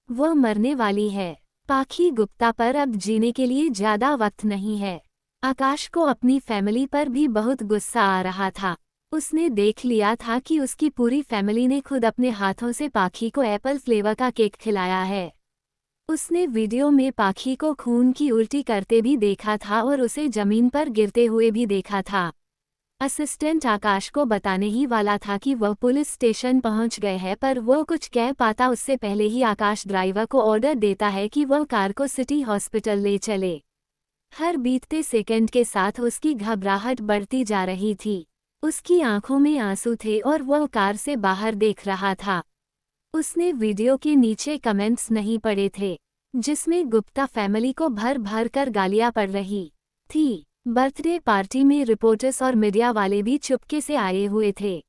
वो मरने वाली है। पाखी गुप्ता पर अब जीने के लिए ज़्यादा वक्त नहीं है। आकाश को अपनी फैमिली पर भी बहुत गुस्सा आ रहा था। उसने देख लिया था कि उसकी पूरी फैमिली ने खुद अपने हाथों से पाखी को एप्पल फ्लेवर का केक खिलाया है। उसने वीडियो में पाखी को खून की उल्टी करते भी देखा था और उसे जमीन पर गिरते हुए भी देखा था। असिस्टेंट आकाश को बताने ही वाला था कि वह पुलिस स्टेशन पहुंच गए हैं, पर वह कुछ कह पाता उससे पहले ही आकाश ड्राइवर को ऑर्डर देता है कि वह कार को सिटी हॉस्पिटल ले चले। हर बीतते सेकंड के साथ उसकी घबराहट बढ़ती जा रही थी। उसकी आंखों में आंसू थे और वह कार से बाहर देख रहा था। उसने वीडियो के नीचे कमेंट्स नहीं पढ़े थे। जिसमें गुप्ता फैमिली को भर भर कर गालियां पड़ रही थी। बर्थडे पार्टी में रिपोर्टर्स और मीडिया वाले भी चुपके से आए हुए थे।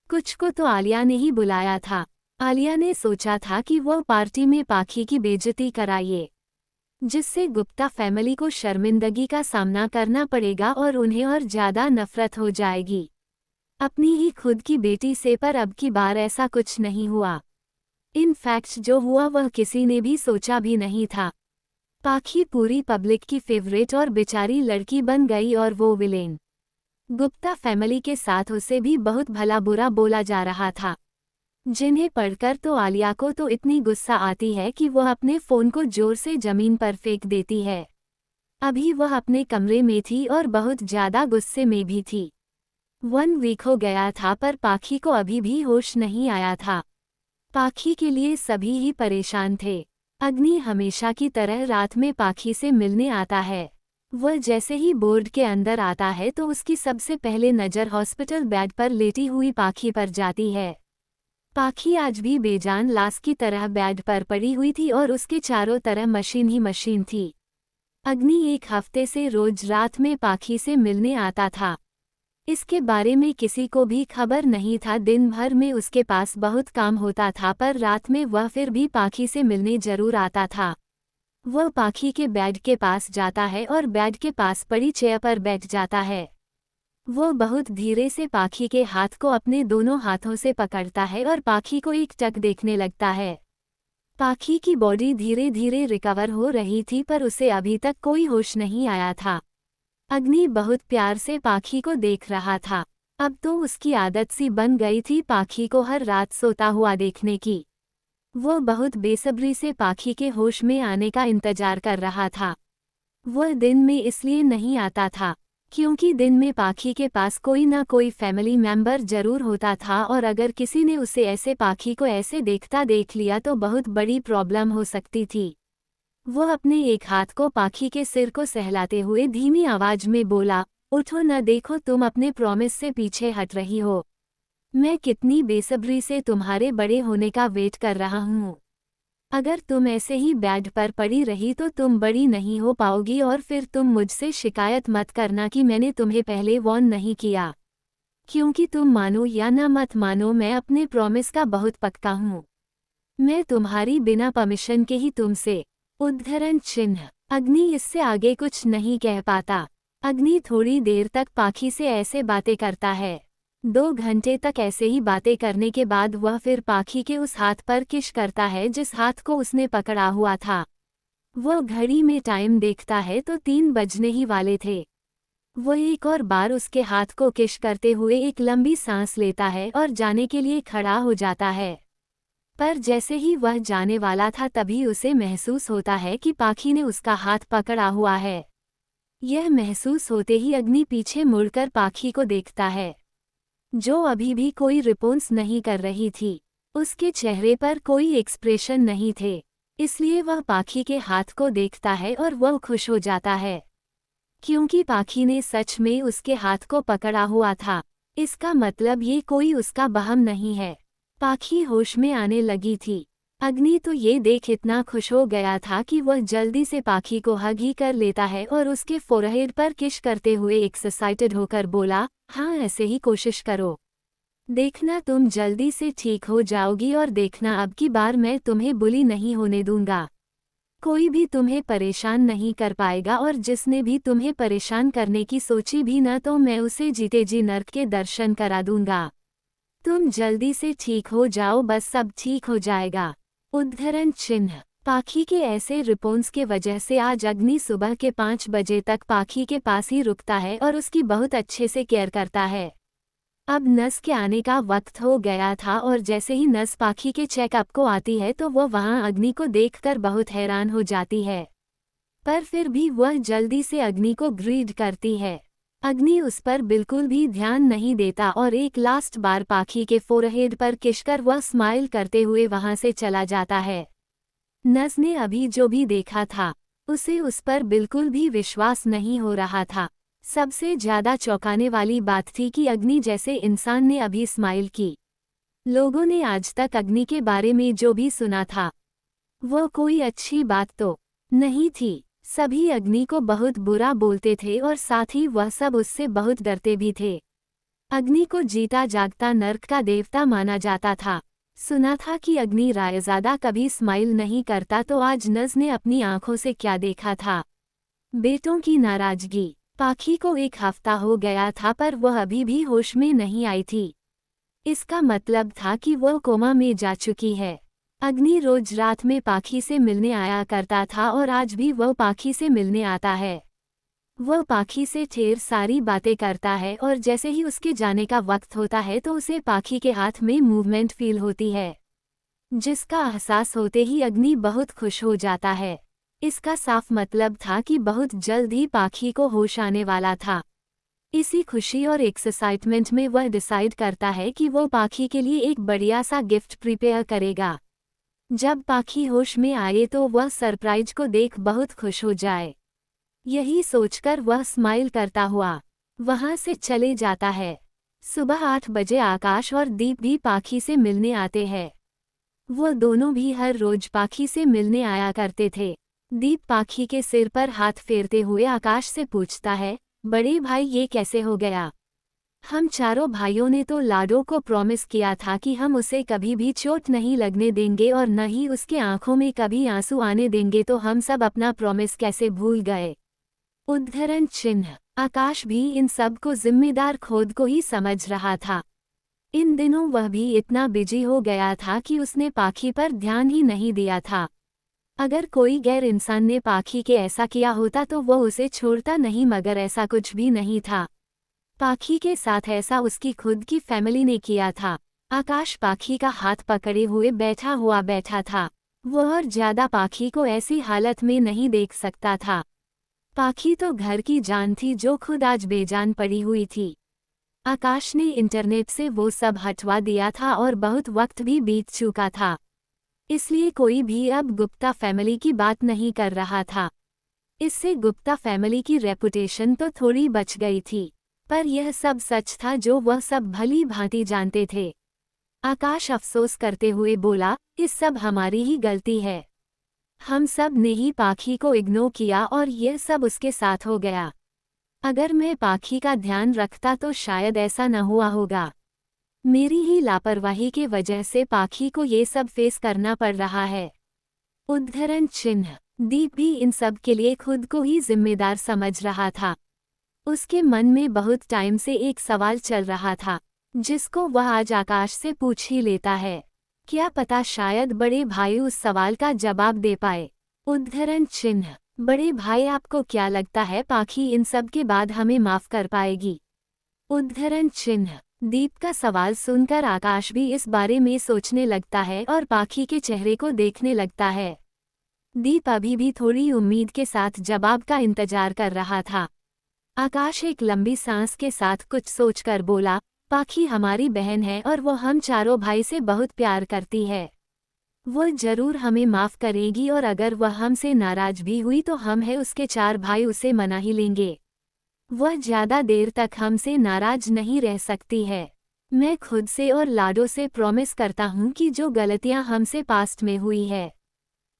कुछ को तो आलिया ने ही बुलाया था। आलिया ने सोचा था कि वो पार्टी में पाखी की बेइज्जती कराए, जिससे गुप्ता फैमिली को शर्मिंदगी का सामना करना पड़ेगा और उन्हें और ज्यादा नफरत हो जाएगी अपनी ही खुद की बेटी से। पर अब की बार ऐसा कुछ नहीं हुआ। इनफैक्ट जो हुआ वह किसी ने भी सोचा भी नहीं था। पाखी पूरी पब्लिक की फेवरेट और बेचारी लड़की बन गई और वो विलेन। गुप्ता फैमिली के साथ उसे भी बहुत भला बुरा बोला जा रहा था, जिन्हें पढ़कर तो आलिया को तो इतनी गुस्सा आती है कि वह अपने फ़ोन को जोर से ज़मीन पर फेंक देती है। अभी वह अपने कमरे में थी और बहुत ज़्यादा गुस्से में भी थी। 1 वीक हो गया था पर पाखी को अभी भी होश नहीं आया था। पाखी के लिए सभी ही परेशान थे। अग्नि हमेशा की तरह रात में पाखी से मिलने आता है। वह जैसे ही बोर्ड के अंदर आता है तो उसकी सबसे पहले नज़र हॉस्पिटल बेड पर लेटी हुई पाखी पर जाती है। पाखी आज भी बेजान लाश की तरह बेड पर पड़ी हुई थी और उसके चारों तरफ मशीन ही मशीन थी। अग्नि 1 हफ्ते से रोज रात में पाखी से मिलने आता था। इसके बारे में किसी को भी खबर नहीं था। दिन भर में उसके पास बहुत काम होता था पर रात में वह फिर भी पाखी से मिलने जरूर आता था। वह पाखी के बेड के पास जाता है और बेड के पास पड़ी चेयर पर बैठ जाता है। वो बहुत धीरे से पाखी के हाथ को अपने दोनों हाथों से पकड़ता है और पाखी को एकटक देखने लगता है। पाखी की बॉडी धीरे धीरे रिकवर हो रही थी पर उसे अभी तक कोई होश नहीं आया था। अग्नि बहुत प्यार से पाखी को देख रहा था। अब तो उसकी आदत सी बन गई थी पाखी को हर रात सोता हुआ देखने की। वो बहुत बेसब्री से पाखी के होश में आने का इंतजार कर रहा था। वह दिन में इसलिए नहीं आता था क्योंकि दिन में पाखी के पास कोई ना कोई फैमिली मेंबर जरूर होता था और अगर किसी ने उसे ऐसे पाखी को ऐसे देखता देख लिया तो बहुत बड़ी प्रॉब्लम हो सकती थी। वह अपने एक हाथ को पाखी के सिर को सहलाते हुए धीमी आवाज में बोला, उठो न, देखो तुम अपने प्रॉमिस से पीछे हट रही हो। मैं कितनी बेसब्री से तुम्हारे बड़े होने का वेट कर रहा हूँ। अगर तुम ऐसे ही बेड पर पड़ी रही तो तुम बड़ी नहीं हो पाओगी और फिर तुम मुझसे शिकायत मत करना कि मैंने तुम्हें पहले वार्न नहीं किया, क्योंकि तुम मानो या ना मत मानो मैं अपने प्रॉमिस का बहुत पक्का हूँ। मैं तुम्हारी बिना परमिशन के ही तुमसे। उद्धरण चिन्ह। अग्नि इससे आगे कुछ नहीं कह पाता। अग्नि थोड़ी देर तक पाखी से ऐसे बातें करता है। 2 घंटे तक ऐसे ही बातें करने के बाद वह फिर पाखी के उस हाथ पर किश करता है जिस हाथ को उसने पकड़ा हुआ था। वह घड़ी में टाइम देखता है तो 3 बजने ही वाले थे। वह एक और बार उसके हाथ को किश करते हुए एक लंबी सांस लेता है और जाने के लिए खड़ा हो जाता है। पर जैसे ही वह जाने वाला था तभी उसे महसूस होता है कि पाखी ने उसका हाथ पकड़ा हुआ है। यह महसूस होते ही अग्नि पीछे मुड़कर पाखी को देखता है, जो अभी भी कोई रिस्पॉन्स नहीं कर रही थी। उसके चेहरे पर कोई एक्सप्रेशन नहीं थे, इसलिए वह पाखी के हाथ को देखता है और वह खुश हो जाता है, क्योंकि पाखी ने सच में उसके हाथ को पकड़ा हुआ था। इसका मतलब ये कोई उसका बहम नहीं है। पाखी होश में आने लगी थी। अग्नि तो ये देख इतना खुश हो गया था कि वह जल्दी से पाखी को हग ही कर लेता है और उसके फोरहेड पर किश करते हुए एक्साइटेड होकर बोला, हाँ ऐसे ही कोशिश करो, देखना तुम जल्दी से ठीक हो जाओगी और देखना अब की बार मैं तुम्हें बुली नहीं होने दूंगा। कोई भी तुम्हें परेशान नहीं कर पाएगा और जिसने भी तुम्हें परेशान करने की सोची भी न तो मैं उसे जीते जी नर्क के दर्शन करा दूंगा। तुम जल्दी से ठीक हो जाओ, बस सब ठीक हो जाएगा। उद्धरण चिन्ह। पाखी के ऐसे रिस्पॉन्स के वजह से आज अग्नि सुबह के 5 बजे तक पाखी के पास ही रुकता है और उसकी बहुत अच्छे से केयर करता है। अब नस के आने का वक्त हो गया था और जैसे ही नस पाखी के चेकअप को आती है तो वह वहां अग्नि को देखकर बहुत हैरान हो जाती है, पर फिर भी वह जल्दी से अग्नि को ग्रीड करती है। अग्नि उस पर बिल्कुल भी ध्यान नहीं देता और एक लास्ट बार पाखी के फोरहेड पर किशकर वह स्माइल करते हुए वहां से चला जाता है। नस ने अभी जो भी देखा था उसे उस पर बिल्कुल भी विश्वास नहीं हो रहा था। सबसे ज्यादा चौंकाने वाली बात थी कि अग्नि जैसे इंसान ने अभी स्माइल की। लोगों ने आज तक अग्नि के बारे में जो भी सुना था वो कोई अच्छी बात तो नहीं थी। सभी अग्नि को बहुत बुरा बोलते थे और साथ ही वह सब उससे बहुत डरते भी थे। अग्नि को जीता जागता नर्क का देवता माना जाता था। सुना था कि अग्नि रायज़ादा कभी स्माइल नहीं करता, तो आज नज़ ने अपनी आंखों से क्या देखा था। बेटों की नाराजगी। पाखी को 1 हफ्ता हो गया था पर वह अभी भी होश में नहीं आई थी। इसका मतलब था कि वह कोमा में जा चुकी है। अग्नि रोज रात में पाखी से मिलने आया करता था और आज भी वह पाखी से मिलने आता है। वह पाखी से ढेर सारी बातें करता है और जैसे ही उसके जाने का वक्त होता है तो उसे पाखी के हाथ में मूवमेंट फील होती है, जिसका एहसास होते ही अग्नि बहुत खुश हो जाता है। इसका साफ मतलब था कि बहुत जल्द ही पाखी को होश आने वाला था। इसी खुशी और एक्साइटमेंट में वह डिसाइड करता है कि वो पाखी के लिए एक बढ़िया सा गिफ्ट प्रिपेयर करेगा। जब पाखी होश में आए तो वह सरप्राइज को देख बहुत खुश हो जाए। यही सोचकर वह स्माइल करता हुआ वहां से चले जाता है। सुबह 8 बजे आकाश और दीप भी पाखी से मिलने आते हैं। वो दोनों भी हर रोज पाखी से मिलने आया करते थे। दीप पाखी के सिर पर हाथ फेरते हुए आकाश से पूछता है, बड़े भाई ये कैसे हो गया? हम चारों भाइयों ने तो लाडो को प्रॉमिस किया था कि हम उसे कभी भी चोट नहीं लगने देंगे और न ही उसके आंखों में कभी आंसू आने देंगे, तो हम सब अपना प्रॉमिस कैसे भूल गए? उद्धरण चिन्ह। आकाश भी इन सब को जिम्मेदार खुद को ही समझ रहा था। इन दिनों वह भी इतना बिजी हो गया था कि उसने पाखी पर ध्यान ही नहीं दिया था। अगर कोई गैर इंसान ने पाखी के ऐसा किया होता तो वह उसे छोड़ता नहीं, मगर ऐसा कुछ भी नहीं था। पाखी के साथ ऐसा उसकी खुद की फैमिली ने किया था। आकाश पाखी का हाथ पकड़े हुए बैठा था। वह और ज्यादा पाखी को ऐसी हालत में नहीं देख सकता था। पाखी तो घर की जान थी जो खुद आज बेजान पड़ी हुई थी। आकाश ने इंटरनेट से वो सब हटवा दिया था और बहुत वक्त भी बीत चुका था, इसलिए कोई भी अब गुप्ता फैमिली की बात नहीं कर रहा था। इससे गुप्ता फैमिली की रेपुटेशन तो थोड़ी बच गई थी, पर यह सब सच था जो वह सब भली भांति जानते थे। आकाश अफसोस करते हुए बोला, इस सब हमारी ही गलती है। हम सब ने ही पाखी को इग्नोर किया और यह सब उसके साथ हो गया। अगर मैं पाखी का ध्यान रखता तो शायद ऐसा न हुआ होगा। मेरी ही लापरवाही के वजह से पाखी को ये सब फेस करना पड़ रहा है। उद्धरण चिन्ह। दीप भी इन सब के लिए खुद को ही जिम्मेदार समझ रहा था। उसके मन में बहुत टाइम से एक सवाल चल रहा था, जिसको वह आज आकाश से पूछ ही लेता है। क्या पता शायद बड़े भाई उस सवाल का जवाब दे पाए। उद्धरण चिन्ह। बड़े भाई, आपको क्या लगता है पाखी इन सब के बाद हमें माफ कर पाएगी? उद्धरण चिन्ह। दीप का सवाल सुनकर आकाश भी इस बारे में सोचने लगता है और पाखी के चेहरे को देखने लगता है। दीप अभी भी थोड़ी उम्मीद के साथ जवाब का इंतजार कर रहा था। आकाश एक लंबी सांस के साथ कुछ सोचकर बोला, पाखी हमारी बहन है और वो हम चारों भाई से बहुत प्यार करती है। वो जरूर हमें माफ करेगी और अगर वह हमसे नाराज भी हुई तो हम है उसके 4 भाई उसे मना ही लेंगे। वह ज्यादा देर तक हमसे नाराज नहीं रह सकती है। मैं खुद से और लाडो से प्रॉमिस करता हूँ कि जो गलतियाँ हमसे पास्ट में हुई है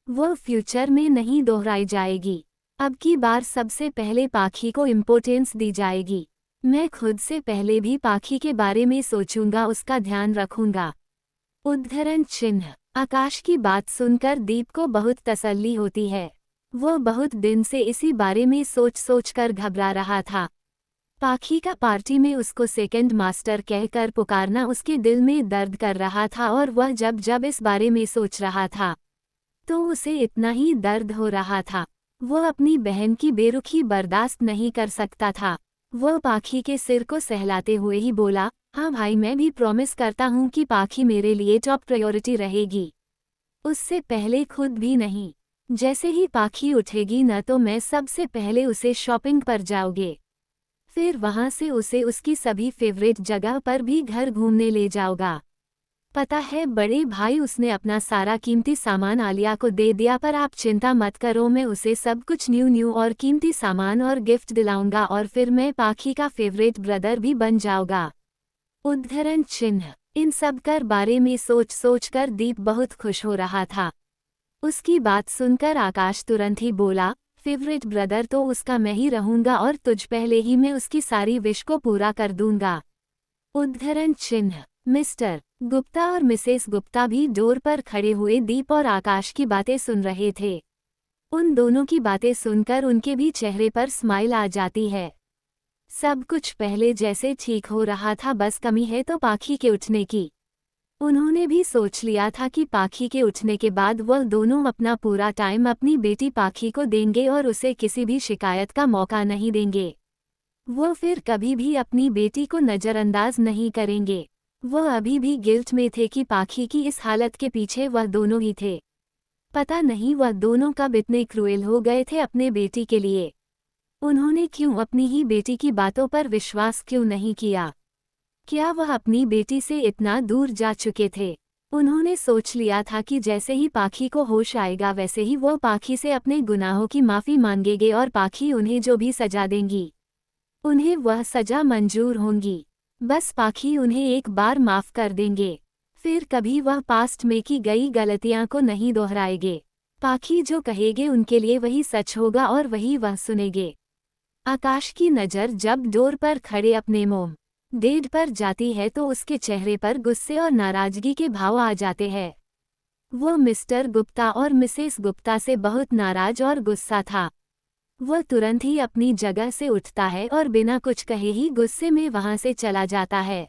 वो फ्यूचर में नहीं दोहराई जाएगी। अब की बार सबसे पहले पाखी को इम्पोर्टेंस दी जाएगी। मैं खुद से पहले भी पाखी के बारे में सोचूंगा, उसका ध्यान रखूंगा। उद्धरण चिन्ह। आकाश की बात सुनकर दीप को बहुत तसल्ली होती है। वो बहुत दिन से इसी बारे में सोच कर घबरा रहा था। पाखी का पार्टी में उसको सेकंड मास्टर कहकर पुकारना उसके दिल में दर्द कर रहा था और वह जब जब इस बारे में सोच रहा था तो उसे इतना ही दर्द हो रहा था। वो अपनी बहन की बेरुखी बर्दाश्त नहीं कर सकता था। वह पाखी के सिर को सहलाते हुए ही बोला, हाँ भाई, मैं भी प्रॉमिस करता हूँ कि पाखी मेरे लिए टॉप प्रायोरिटी रहेगी। उससे पहले खुद भी नहीं। जैसे ही पाखी उठेगी न तो मैं सबसे पहले उसे शॉपिंग पर जाओगे, फिर वहां से उसे उसकी सभी फेवरेट जगह पर भी घर घूमने ले जाओगा। पता है बड़े भाई, उसने अपना सारा कीमती सामान आलिया को दे दिया, पर आप चिंता मत करो, मैं उसे सब कुछ न्यू और कीमती सामान और गिफ्ट दिलाऊंगा और फिर मैं पाखी का फेवरेट ब्रदर भी बन जाऊंगा। उद्धरण चिन्ह। इन सब कर बारे में सोच कर दीप बहुत खुश हो रहा था। उसकी बात सुनकर आकाश तुरंत ही बोला, फेवरेट ब्रदर तो उसका मैं ही रहूंगा और तुझ पहले ही मैं उसकी सारी विश को पूरा कर दूंगा। उद्धरण चिन्ह। मिस्टर गुप्ता और मिसेस गुप्ता भी डोर पर खड़े हुए दीप और आकाश की बातें सुन रहे थे। उन दोनों की बातें सुनकर उनके भी चेहरे पर स्माइल आ जाती है। सब कुछ पहले जैसे ठीक हो रहा था, बस कमी है तो पाखी के उठने की। उन्होंने भी सोच लिया था कि पाखी के उठने के बाद वह दोनों अपना पूरा टाइम अपनी बेटी पाखी को देंगे और उसे किसी भी शिकायत का मौका नहीं देंगे। वो फिर कभी भी अपनी बेटी को नज़रअंदाज नहीं करेंगे। वह अभी भी गिल्ट में थे कि पाखी की इस हालत के पीछे वह दोनों ही थे। पता नहीं वह दोनों कब इतने क्रूएल हो गए थे अपने बेटी के लिए। उन्होंने क्यों अपनी ही बेटी की बातों पर विश्वास क्यों नहीं किया? क्या वह अपनी बेटी से इतना दूर जा चुके थे? उन्होंने सोच लिया था कि जैसे ही पाखी को होश आएगा वैसे ही वो पाखी से अपने गुनाहों की माफ़ी मांगेंगे और पाखी उन्हें जो भी सजा देंगी उन्हें वह सजा मंजूर होंगी। बस पाखी उन्हें एक बार माफ़ कर देंगे, फिर कभी वह पास्ट में की गई गलतियां को नहीं दोहराएंगे। पाखी जो कहेंगे उनके लिए वही सच होगा और वही वह सुनेंगे। आकाश की नज़र जब डोर पर खड़े अपने मोम डेड पर जाती है तो उसके चेहरे पर गुस्से और नाराजगी के भाव आ जाते हैं। वो मिस्टर गुप्ता और मिसेस गुप्ता से बहुत नाराज और गुस्सा था। वह तुरंत ही अपनी जगह से उठता है और बिना कुछ कहे ही गुस्से में वहां से चला जाता है।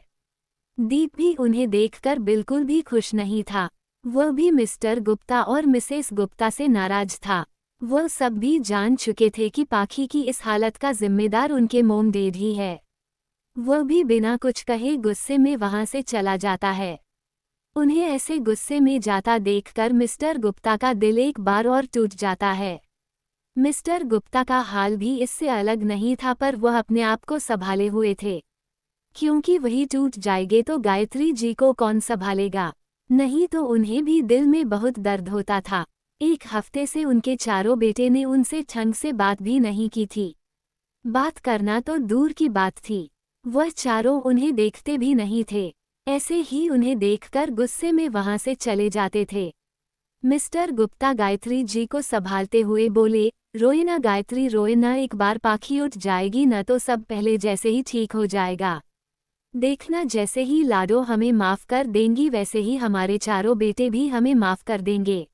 दीप भी उन्हें देखकर बिल्कुल भी खुश नहीं था। वह भी मिस्टर गुप्ता और मिसेस गुप्ता से नाराज था। वह सब भी जान चुके थे कि पाखी की इस हालत का जिम्मेदार उनके मोम डेड ही है। वह भी बिना कुछ कहे गुस्से में वहां से चला जाता है। उन्हें ऐसे गुस्से में जाता देखकर मिस्टर गुप्ता का दिल एक बार और टूट जाता है। मिस्टर गुप्ता का हाल भी इससे अलग नहीं था, पर वह अपने आप को संभाले हुए थे, क्योंकि वही टूट जाएंगे तो गायत्री जी को कौन संभालेगा। नहीं तो उन्हें भी दिल में बहुत दर्द होता था। एक हफ्ते से उनके चारों बेटे ने उनसे ढंग से बात भी नहीं की थी। बात करना तो दूर की बात थी, वह चारों उन्हें देखते भी नहीं थे। ऐसे ही उन्हें देखकर गुस्से में वहां से चले जाते थे। मिस्टर गुप्ता गायत्री जी को संभालते हुए बोले, रोए ना गायत्री, रोए ना, एक बार पाखी उठ जाएगी न तो सब पहले जैसे ही ठीक हो जाएगा। देखना, जैसे ही लाडो हमें माफ़ कर देंगी वैसे ही हमारे चारों बेटे भी हमें माफ़ कर देंगे।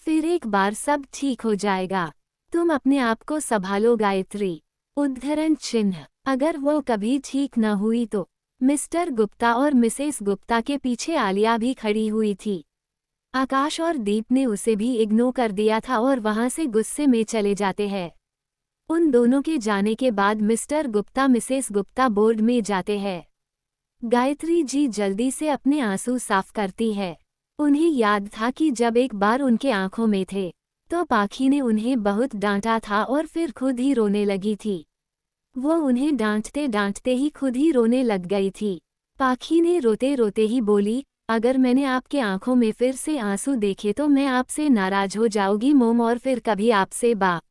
फिर एक बार सब ठीक हो जाएगा। तुम अपने आप को संभालो गायत्री। उद्धरण चिन्ह। अगर वो कभी ठीक न हुई तो। मिस्टर गुप्ता और मिसेस गुप्ता के पीछे आलिया भी खड़ी हुई थी। आकाश और दीप ने उसे भी इग्नोर कर दिया था और वहां से गुस्से में चले जाते हैं। उन दोनों के जाने के बाद mister Gupta Mrs Gupta board में जाते हैं। गायत्री जी जल्दी से अपने आंसू साफ करती है। उन्हें याद था कि जब एक बार उनके आंखों में थे तो पाखी ने उन्हें बहुत डांटा था और फिर खुद ही रोने लगी थी। वो उन्हें डांटते डांटते ही खुद ही रोने लग गई थी। पाखी ने रोते रोते ही बोली, अगर मैंने आपके आंखों में फिर से आंसू देखे तो मैं आपसे नाराज हो जाऊंगी मोम, और फिर कभी आपसे बात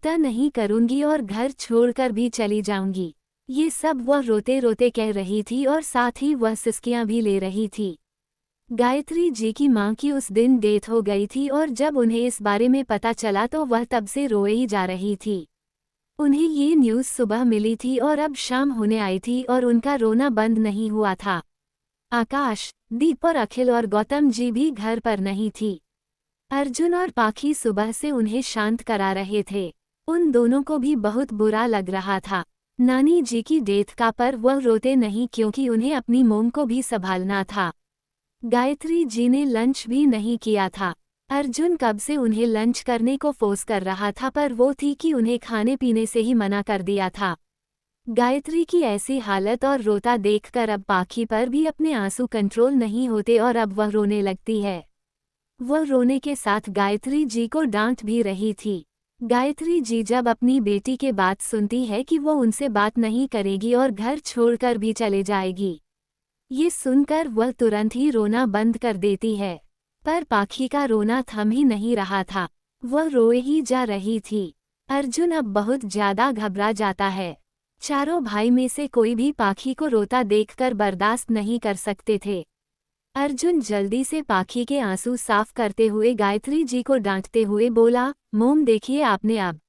नहीं करूंगी और घर छोड़कर भी चली जाऊंगी। ये सब वह रोते रोते कह रही थी और साथ ही वह सिसकियां भी ले रही थी। गायत्री जी की मां की उस दिन डेथ हो गई थी और जब उन्हें इस बारे में पता चला तो वह तब से रोए ही जा रही थी। उन्हें ये न्यूज़ सुबह मिली थी और अब शाम होने आई थी और उनका रोना बंद नहीं हुआ था। आकाश, दीप और अखिल और गौतम जी भी घर पर नहीं थी। अर्जुन और पाखी सुबह से उन्हें शांत करा रहे थे। उन दोनों को भी बहुत बुरा लग रहा था नानी जी की डेथ का, पर वह रोते नहीं क्योंकि उन्हें अपनी मोम को भी संभालना था। गायत्री जी ने लंच भी नहीं किया था। अर्जुन कब से उन्हें लंच करने को फोर्स कर रहा था, पर वो थी कि उन्हें खाने पीने से ही मना कर दिया था। गायत्री की ऐसी हालत और रोता देखकर अब पाखी पर भी अपने आंसू कंट्रोल नहीं होते और अब वह रोने लगती है। वह रोने के साथ गायत्री जी को डांट भी रही थी। गायत्री जी जब अपनी बेटी के बात सुनती है कि वो उनसे बात नहीं करेगी और घर छोड़कर भी चले जाएगी, ये सुनकर वह तुरंत ही रोना बंद कर देती है। पर पाखी का रोना थम ही नहीं रहा था, वह रोए ही जा रही थी। अर्जुन अब बहुत ज्यादा घबरा जाता है। चारों भाई में से कोई भी पाखी को रोता देखकर बर्दाश्त नहीं कर सकते थे। अर्जुन जल्दी से पाखी के आंसू साफ करते हुए गायत्री जी को डांटते हुए बोला, मोम देखिए आपने अब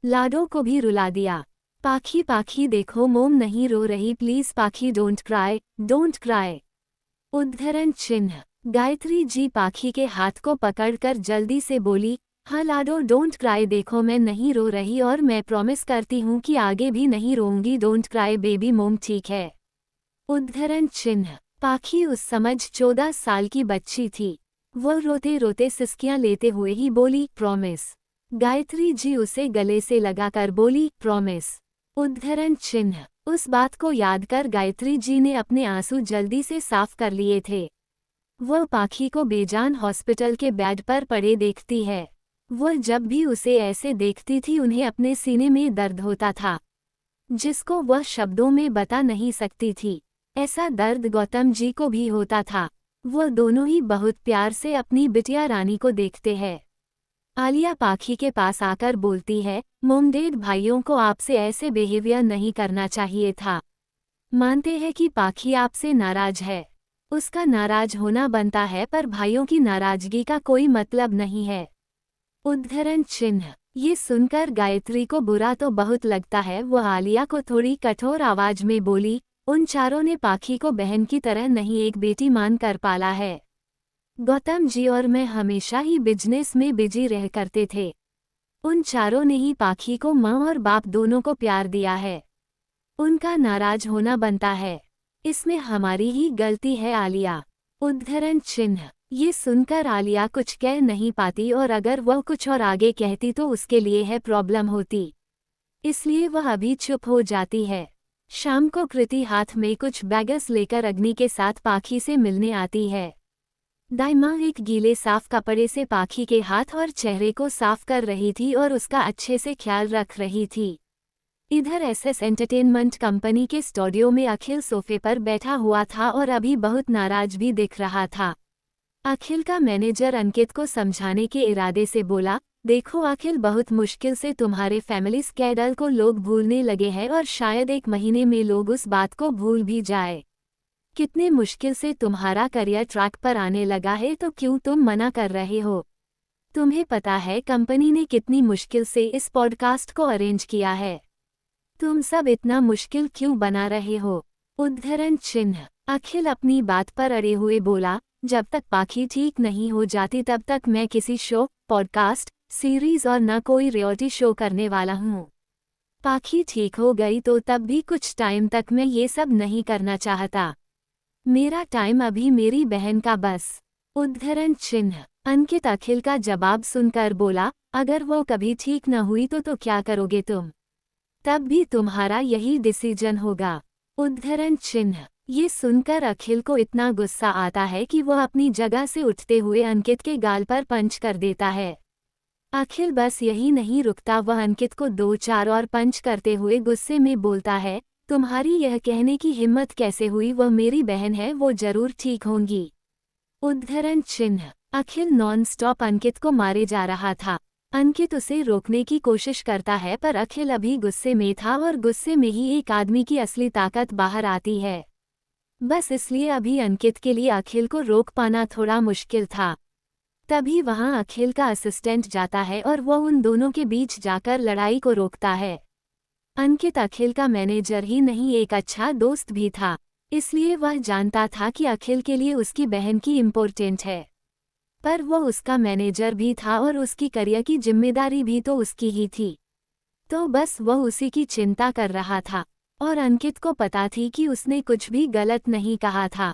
लाडो को भी रुला दिया। पाखी पाखी देखो मोम नहीं रो रही, प्लीज पाखी डोंट क्राई, डोंट क्राई। उद्धरण चिन्ह। गायत्री जी पाखी के हाथ को पकड़कर जल्दी से बोली, हाँ लाडो डोंट क्राई, देखो मैं नहीं रो रही और मैं प्रॉमिस करती हूँ कि आगे भी नहीं रोऊंगी, डोंट क्राई बेबी मोम ठीक है। उद्धरण चिन्ह। पाखी उस समझ 14 साल की बच्ची थी। वो रोते रोते सिसकियां लेते हुए ही बोली, प्रॉमिस। गायत्री जी उसे गले से लगाकर बोली, प्रॉमिस। उद्धरण चिन्ह। उस बात को याद कर गायत्री जी ने अपने आंसू जल्दी से साफ कर लिए थे। वह पाखी को बेजान हॉस्पिटल के बेड पर पड़े देखती है। वह जब भी उसे ऐसे देखती थी उन्हें अपने सीने में दर्द होता था, जिसको वह शब्दों में बता नहीं सकती थी। ऐसा दर्द गौतम जी को भी होता था। वह दोनों ही बहुत प्यार से अपनी बिटिया रानी को देखते हैं। आलिया पाखी के पास आकर बोलती है, मोमडेड भाइयों को आपसे ऐसे बिहेवियर नहीं करना चाहिए था। मानते हैं कि पाखी आपसे नाराज है, उसका नाराज होना बनता है, पर भाइयों की नाराजगी का कोई मतलब नहीं है। उद्धरण चिन्ह। ये सुनकर गायत्री को बुरा तो बहुत लगता है। वह आलिया को थोड़ी कठोर आवाज में बोली, उन चारों ने पाखी को बहन की तरह नहीं एक बेटी मान कर पाला है। गौतम जी और मैं हमेशा ही बिजनेस में बिजी रह करते थे। उन चारों ने ही पाखी को माँ और बाप दोनों को प्यार दिया है। उनका नाराज होना बनता है, इसमें हमारी ही गलती है आलिया। उद्धरण चिन्ह। ये सुनकर आलिया कुछ कह नहीं पाती और अगर वह कुछ और आगे कहती तो उसके लिए है प्रॉब्लम होती, इसलिए वह अभी चुप हो जाती है। शाम को कृति हाथ में कुछ बैगस लेकर अग्नि के साथ पाखी से मिलने आती है। दाइमा एक गीले साफ कपड़े से पाखी के हाथ और चेहरे को साफ कर रही थी और उसका अच्छे से ख्याल रख रही थी। इधर एसएस एंटरटेनमेंट कंपनी के स्टूडियो में अखिल सोफे पर बैठा हुआ था और अभी बहुत नाराज भी दिख रहा था। अखिल का मैनेजर अंकित को समझाने के इरादे से बोला, देखो अखिल, बहुत मुश्किल से तुम्हारे फैमिली स्कैंडल को लोग भूलने लगे हैं और शायद 1 महीने में लोग उस बात को भूल भी जाए। कितने मुश्किल से तुम्हारा करियर ट्रैक पर आने लगा है, तो क्यों तुम मना कर रहे हो? तुम्हें पता है कंपनी ने कितनी मुश्किल से इस पॉडकास्ट को अरेंज किया है, तुम सब इतना मुश्किल क्यों बना रहे हो? उद्धरण चिन्ह। अखिल अपनी बात पर अड़े हुए बोला, जब तक पाखी ठीक नहीं हो जाती तब तक मैं किसी शो, पॉडकास्ट, सीरीज और न कोई रियलिटी शो करने वाला हूँ। पाखी ठीक हो गई तो तब भी कुछ टाइम तक मैं ये सब नहीं करना चाहता। मेरा टाइम अभी मेरी बहन का बस। उद्धरण चिन्ह। अंकित अखिल का जवाब सुनकर बोला, अगर वो कभी ठीक न हुई तो क्या करोगे तुम? तब भी तुम्हारा यही डिसीजन होगा। उद्धरण चिन्ह। ये सुनकर अखिल को इतना गुस्सा आता है कि वह अपनी जगह से उठते हुए अंकित के गाल पर पंच कर देता है। अखिल बस यही नहीं रुकता, वह अंकित को 2-4 और पंच करते हुए गुस्से में बोलता है, तुम्हारी यह कहने की हिम्मत कैसे हुई? वह मेरी बहन है, वो जरूर ठीक होंगी। उद्धरण चिन्ह। अखिल नॉन स्टॉप अंकित को मारे जा रहा था। अंकित उसे रोकने की कोशिश करता है, पर अखिल अभी गुस्से में था और गुस्से में ही एक आदमी की असली ताकत बाहर आती है। बस इसलिए अभी अंकित के लिए अखिल को रोक पाना थोड़ा मुश्किल था। तभी वहां अखिल का असिस्टेंट जाता है और वह उन दोनों के बीच जाकर लड़ाई को रोकता है। अंकित अखिल का मैनेजर ही नहीं, एक अच्छा दोस्त भी था, इसलिए वह जानता था कि अखिल के लिए उसकी बहन की इम्पोर्टेंट है। पर वह उसका मैनेजर भी था और उसकी करियर की जिम्मेदारी भी तो उसकी ही थी, तो बस वह उसी की चिंता कर रहा था। और अंकित को पता थी कि उसने कुछ भी गलत नहीं कहा था।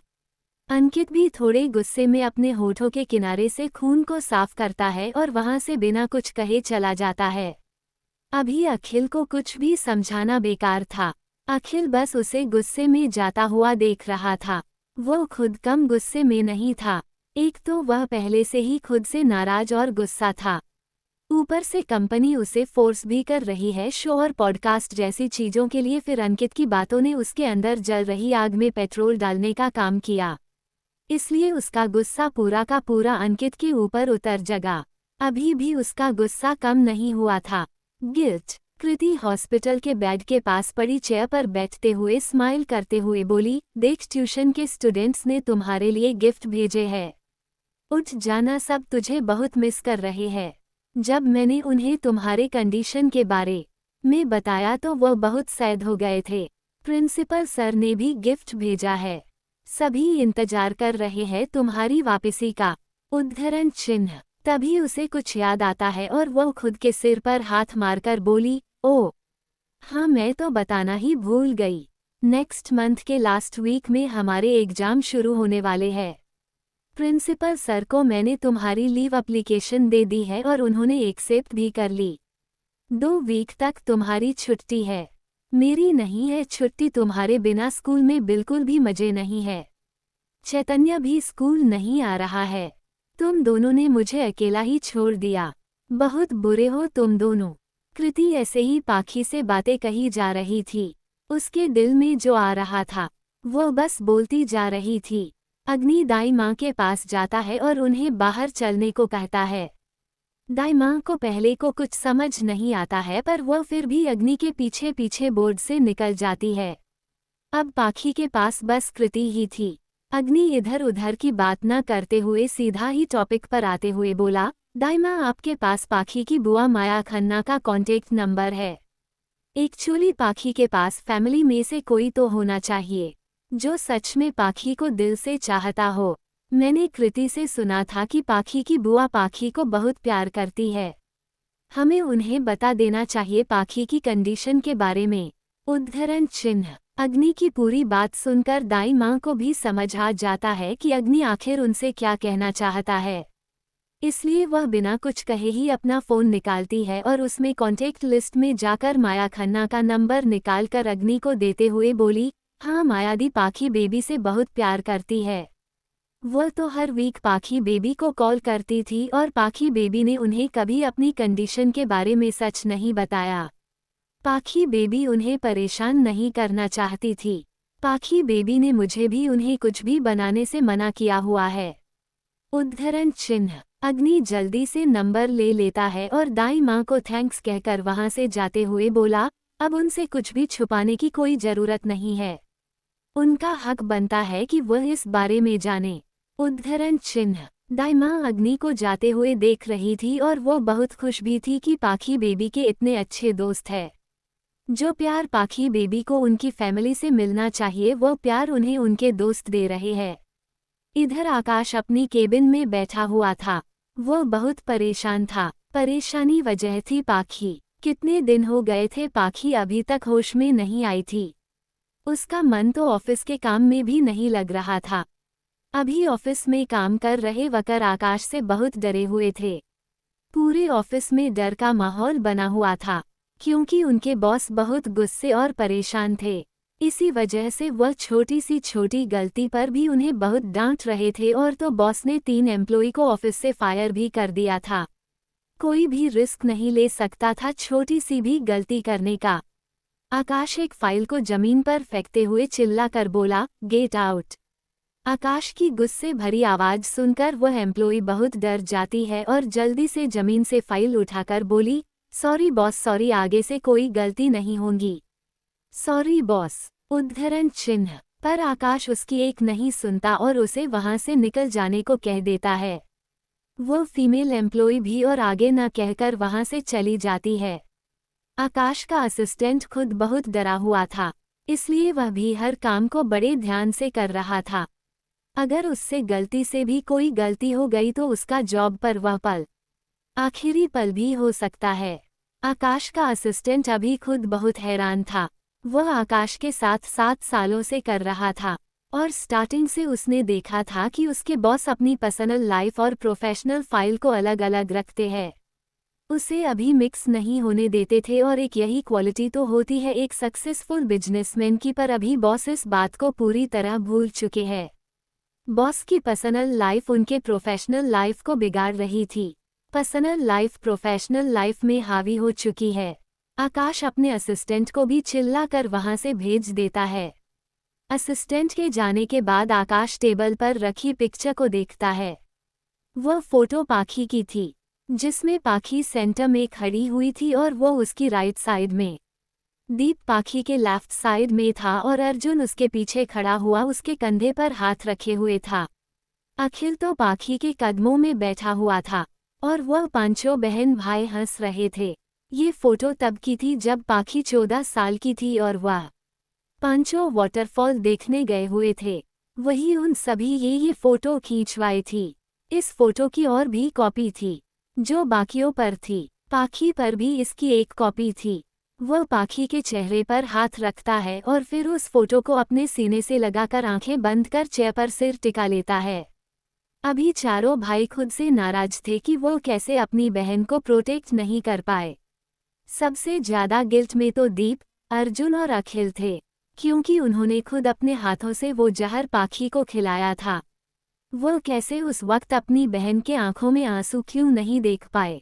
अंकित भी थोड़े गुस्से में अपने होठों के किनारे से खून को साफ करता है और वहां से बिना कुछ कहे चला जाता है। अभी अखिल को कुछ भी समझाना बेकार था। अखिल बस उसे गुस्से में जाता हुआ देख रहा था। वो खुद कम गुस्से में नहीं था। एक तो वह पहले से ही खुद से नाराज और गुस्सा था, ऊपर से कंपनी उसे फोर्स भी कर रही है शो और पॉडकास्ट जैसी चीजों के लिए। फिर अंकित की बातों ने उसके अंदर जल रही आग में पेट्रोल डालने का काम किया, इसलिए उसका गुस्सा पूरा का पूरा अंकित के ऊपर उतर जगा। अभी भी उसका गुस्सा कम नहीं हुआ था। गिल्ट। कृति हॉस्पिटल के बेड के पास पड़ी चेयर पर बैठते हुए स्माइल करते हुए बोली, देख ट्यूशन के स्टूडेंट्स ने तुम्हारे लिए गिफ्ट भेजे हैं। उठ जाना, सब तुझे बहुत मिस कर रहे हैं। जब मैंने उन्हें तुम्हारे कंडीशन के बारे में बताया तो वह बहुत सैड हो गए थे। प्रिंसिपल सर ने भी गिफ्ट भेजा है। सभी इंतजार कर रहे हैं तुम्हारी वापसी का। उद्धरण चिन्ह। तभी उसे कुछ याद आता है और वह खुद के सिर पर हाथ मारकर बोली, ओह हाँ, मैं तो बताना ही भूल गई। नेक्स्ट मंथ के लास्ट वीक में हमारे एग्जाम शुरू होने वाले हैं। प्रिंसिपल सर को मैंने तुम्हारी लीव एप्लीकेशन दे दी है और उन्होंने एक्सेप्ट भी कर ली। 2 वीक तक तुम्हारी छुट्टी है। मेरी नहीं है छुट्टी, तुम्हारे बिना स्कूल में बिल्कुल भी मजे नहीं है। चैतन्य भी स्कूल नहीं आ रहा है। तुम दोनों ने मुझे अकेला ही छोड़ दिया। बहुत बुरे हो तुम दोनों। कृति ऐसे ही पाखी से बातें कही जा रही थी। उसके दिल में जो आ रहा था वो बस बोलती जा रही थी। अग्नि दाई माँ के पास जाता है और उन्हें बाहर चलने को कहता है। दाई माँ को पहले को कुछ समझ नहीं आता है पर वह फिर भी अग्नि के पीछे पीछे बोर्ड से निकल जाती है। अब पाखी के पास बस कृति ही थी। अग्नि इधर उधर की बात न करते हुए सीधा ही टॉपिक पर आते हुए बोला, दाई माँ आपके पास पाखी की बुआ माया खन्ना का कॉन्टेक्ट नंबर है। एक्चुअली पाखी के पास फैमिली में से कोई तो होना चाहिए जो सच में पाखी को दिल से चाहता हो। मैंने कृति से सुना था कि पाखी की बुआ पाखी को बहुत प्यार करती है। हमें उन्हें बता देना चाहिए पाखी की कंडीशन के बारे में। उद्धरण चिन्ह। अग्नि की पूरी बात सुनकर दाई माँ को भी समझ आ जाता है कि अग्नि आखिर उनसे क्या कहना चाहता है। इसलिए वह बिना कुछ कहे ही अपना फ़ोन निकालती है और उसमें कॉन्टेक्ट लिस्ट में जाकर माया खन्ना का नंबर निकालकर अग्नि को देते हुए बोली, हाँ मायादी पाखी बेबी से बहुत प्यार करती है। वह तो हर वीक पाखी बेबी को कॉल करती थी और पाखी बेबी ने उन्हें कभी अपनी कंडीशन के बारे में सच नहीं बताया। पाखी बेबी उन्हें परेशान नहीं करना चाहती थी। पाखी बेबी ने मुझे भी उन्हें कुछ भी बनाने से मना किया हुआ है। उद्धरण चिन्ह। अग्नि जल्दी से नंबर ले लेता है और दाई माँ को थैंक्स कहकर वहां से जाते हुए बोला, अब उनसे कुछ भी छुपाने की कोई जरूरत नहीं है। उनका हक बनता है कि वह इस बारे में जाने। उद्धरण चिन्ह। दाई माँ अग्नि को जाते हुए देख रही थी और वो बहुत खुश भी थी कि पाखी बेबी के इतने अच्छे दोस्त हैं। जो प्यार पाखी बेबी को उनकी फैमिली से मिलना चाहिए वो प्यार उन्हें उनके दोस्त दे रहे हैं। इधर आकाश अपनी केबिन में बैठा हुआ था। वो बहुत परेशान था। परेशानी वजह थी पाखी। कितने दिन हो गए थे पाखी अभी तक होश में नहीं आई थी। उसका मन तो ऑफिस के काम में भी नहीं लग रहा था। अभी ऑफिस में काम कर रहे वकर आकाश से बहुत डरे हुए थे। पूरे ऑफिस में डर का माहौल बना हुआ था क्योंकि उनके बॉस बहुत गुस्से और परेशान थे। इसी वजह से वह छोटी सी छोटी गलती पर भी उन्हें बहुत डांट रहे थे और तो बॉस ने 3 एम्प्लॉय को ऑफिस से फायर भी कर दिया था। कोई भी रिस्क नहीं ले सकता था छोटी सी भी गलती करने का। आकाश एक फाइल को जमीन पर फेंकते हुए चिल्लाकर बोला, गेट आउट। आकाश की गुस्से भरी आवाज सुनकर वह एम्प्लॉय बहुत डर जाती है और जल्दी से जमीन से फाइल उठाकर बोली, सॉरी बॉस, सॉरी, आगे से कोई गलती नहीं होगी। Sorry boss. उद्धरण चिन्ह। पर आकाश उसकी एक नहीं सुनता और उसे वहां से निकल जाने को कह देता है। वो फीमेल एम्प्लॉय भी और आगे न कहकर वहां से चली जाती है। आकाश का असिस्टेंट खुद बहुत डरा हुआ था, इसलिए वह भी हर काम को बड़े ध्यान से कर रहा था। अगर उससे गलती से भी कोई गलती हो गई तो उसका जॉब पर वह पल आखिरी पल भी हो सकता है। आकाश का असिस्टेंट अभी खुद बहुत हैरान था। वह आकाश के साथ 7 सालों से कर रहा था और स्टार्टिंग से उसने देखा था कि उसके बॉस अपनी पर्सनल लाइफ और प्रोफेशनल फाइल को अलग अलग रखते हैं। उसे अभी मिक्स नहीं होने देते थे और एक यही क्वालिटी तो होती है एक सक्सेसफुल बिजनेसमैन की, पर अभी बॉस इस बात को पूरी तरह भूल चुके हैं। बॉस की पर्सनल लाइफ उनके प्रोफेशनल लाइफ को बिगाड़ रही थी। पर्सनल लाइफ प्रोफेशनल लाइफ में हावी हो चुकी है। आकाश अपने असिस्टेंट को भी चिल्लाकर वहां से भेज देता है। असिस्टेंट के जाने के बाद आकाश टेबल पर रखी पिक्चर को देखता है। वह फोटो पाखी की थी। जिसमें पाखी सेंटर में खड़ी हुई थी और वो उसकी राइट साइड में। दीप पाखी के लेफ्ट साइड में था और अर्जुन उसके पीछे खड़ा हुआ उसके कंधे पर हाथ रखे हुए था। अखिल तो पाखी के कदमों में बैठा हुआ था और वह पांचों बहन भाई हंस रहे थे। ये फोटो तब की थी जब पाखी 14 साल की थी और वह पांचों वाटरफॉल देखने गए हुए थे। वही उन सभी ये फोटो खींचवाई थी। इस फोटो की और भी कॉपी थी जो बाकियों पर थी। पाखी पर भी इसकी एक कॉपी थी। वह पाखी के चेहरे पर हाथ रखता है और फिर उस फोटो को अपने सीने से लगाकर आंखें बंद कर चेयर पर सिर टिका लेता है। अभी चारों भाई खुद से नाराज थे कि वो कैसे अपनी बहन को प्रोटेक्ट नहीं कर पाए। सबसे ज्यादा गिल्ट में तो दीप, अर्जुन और अखिल थे, क्योंकि उन्होंने खुद अपने हाथों से वो जहर पाखी को खिलाया था। वो कैसे उस वक्त अपनी बहन के आंखों में आंसू क्यों नहीं देख पाए।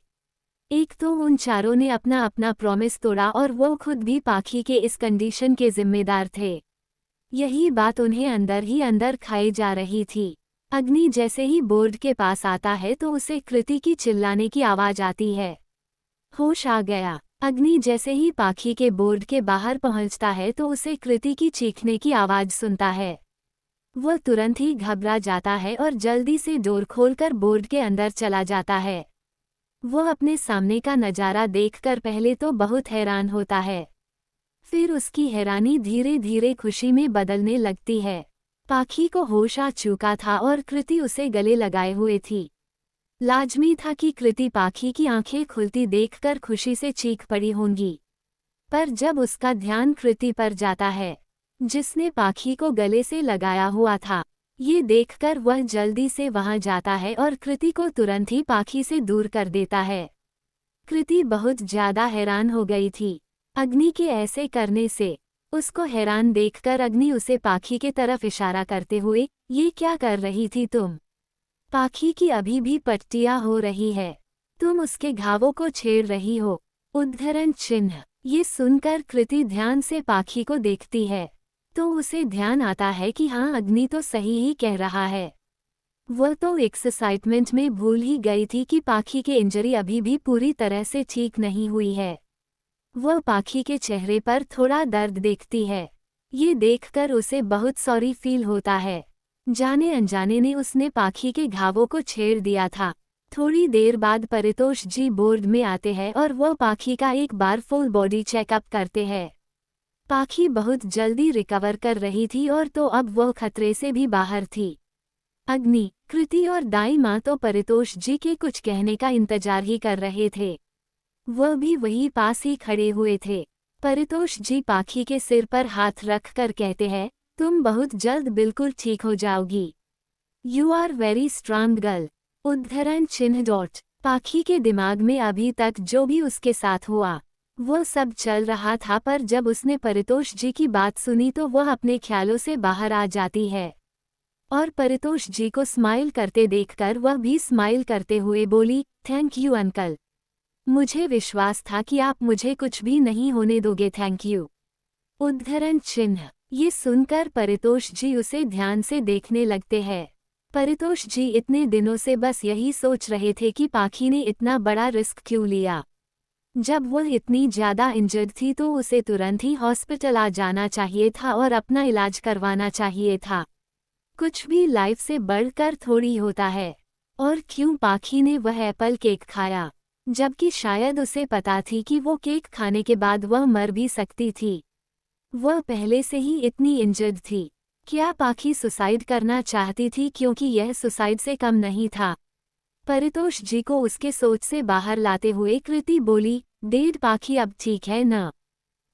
एक तो उन चारों ने अपना अपना प्रॉमिस तोड़ा और वो खुद भी पाखी के इस कंडीशन के जिम्मेदार थे। यही बात उन्हें अंदर ही अंदर खाई जा रही थी। अग्नि जैसे ही बोर्ड के पास आता है तो उसे कृति की चिल्लाने की आवाज आती है। होश आ गया। अग्नि जैसे ही पाखी के बोर्ड के बाहर पहुंचता है तो उसे कृति की चीखने की आवाज सुनता है। वह तुरंत ही घबरा जाता है और जल्दी से डोर खोलकर बोर्ड के अंदर चला जाता है। वह अपने सामने का नज़ारा देखकर पहले तो बहुत हैरान होता है, फिर उसकी हैरानी धीरे धीरे खुशी में बदलने लगती है। पाखी को होश आ चुका था और कृति उसे गले लगाए हुए थी। लाजमी था कि कृति पाखी की आंखें खुलती देखकर खुशी से चीख पड़ी होंगी, पर जब उसका ध्यान कृति पर जाता है जिसने पाखी को गले से लगाया हुआ था, ये देखकर वह जल्दी से वहां जाता है और कृति को तुरंत ही पाखी से दूर कर देता है। कृति बहुत ज्यादा हैरान हो गई थी अग्नि के ऐसे करने से। उसको हैरान देखकर अग्नि उसे पाखी के तरफ इशारा करते हुए, ये क्या कर रही थी तुम? पाखी की अभी भी पट्टियां हो रही है, तुम उसके घावों को छेड़ रही हो। उद्धरण चिन्ह। ये सुनकर कृति ध्यान से पाखी को देखती है तो उसे ध्यान आता है कि हाँ, अग्नि तो सही ही कह रहा है। वह तो एक्साइटमेंट में भूल ही गई थी कि पाखी के इंजरी अभी भी पूरी तरह से ठीक नहीं हुई है। वह पाखी के चेहरे पर थोड़ा दर्द देखती है। ये देखकर उसे बहुत सॉरी फील होता है। जाने अनजाने ने उसने पाखी के घावों को छेड़ दिया था। थोड़ी देर बाद परितोष जी बोर्ड में आते हैं और वह पाखी का एक बार फुल बॉडी चेकअप करते हैं। पाखी बहुत जल्दी रिकवर कर रही थी और तो अब वह खतरे से भी बाहर थी। अग्नि, कृति और दाई माँ तो परितोष जी के कुछ कहने का इंतजार ही कर रहे थे। वह भी वहीं पास ही खड़े हुए थे। परितोष जी पाखी के सिर पर हाथ रख कर कहते हैं, तुम बहुत जल्द बिल्कुल ठीक हो जाओगी। You are very strong girl. उद्धरण चिन्ह डॉट। पाखी के दिमाग में अभी तक जो भी उसके साथ हुआ वो सब चल रहा था, पर जब उसने परितोष जी की बात सुनी तो वह अपने ख्यालों से बाहर आ जाती है और परितोष जी को स्माइल करते देखकर वह भी स्माइल करते हुए बोली, थैंक यू अंकल। मुझे विश्वास था कि आप मुझे कुछ भी नहीं होने दोगे, थैंक यू। उद्धरण चिन्ह। ये सुनकर परितोष जी उसे ध्यान से देखने लगते हैं। परितोष जी इतने दिनों से बस यही सोच रहे थे कि पाखी ने इतना बड़ा रिस्क क्यों लिया। जब वह इतनी ज्यादा इंजर्ड थी तो उसे तुरंत ही हॉस्पिटल आ जाना चाहिए था और अपना इलाज करवाना चाहिए था। कुछ भी लाइफ से बढ़कर थोड़ी होता है। और क्यों पाखी ने वह एप्पल केक खाया, जबकि शायद उसे पता थी कि वो केक खाने के बाद वह मर भी सकती थी। वह पहले से ही इतनी इंजर्ड थी। क्या पाखी सुसाइड करना चाहती थी, क्योंकि यह सुसाइड से कम नहीं था। परितोष जी को उसके सोच से बाहर लाते हुए कृति बोली, डेड पाखी अब ठीक है न?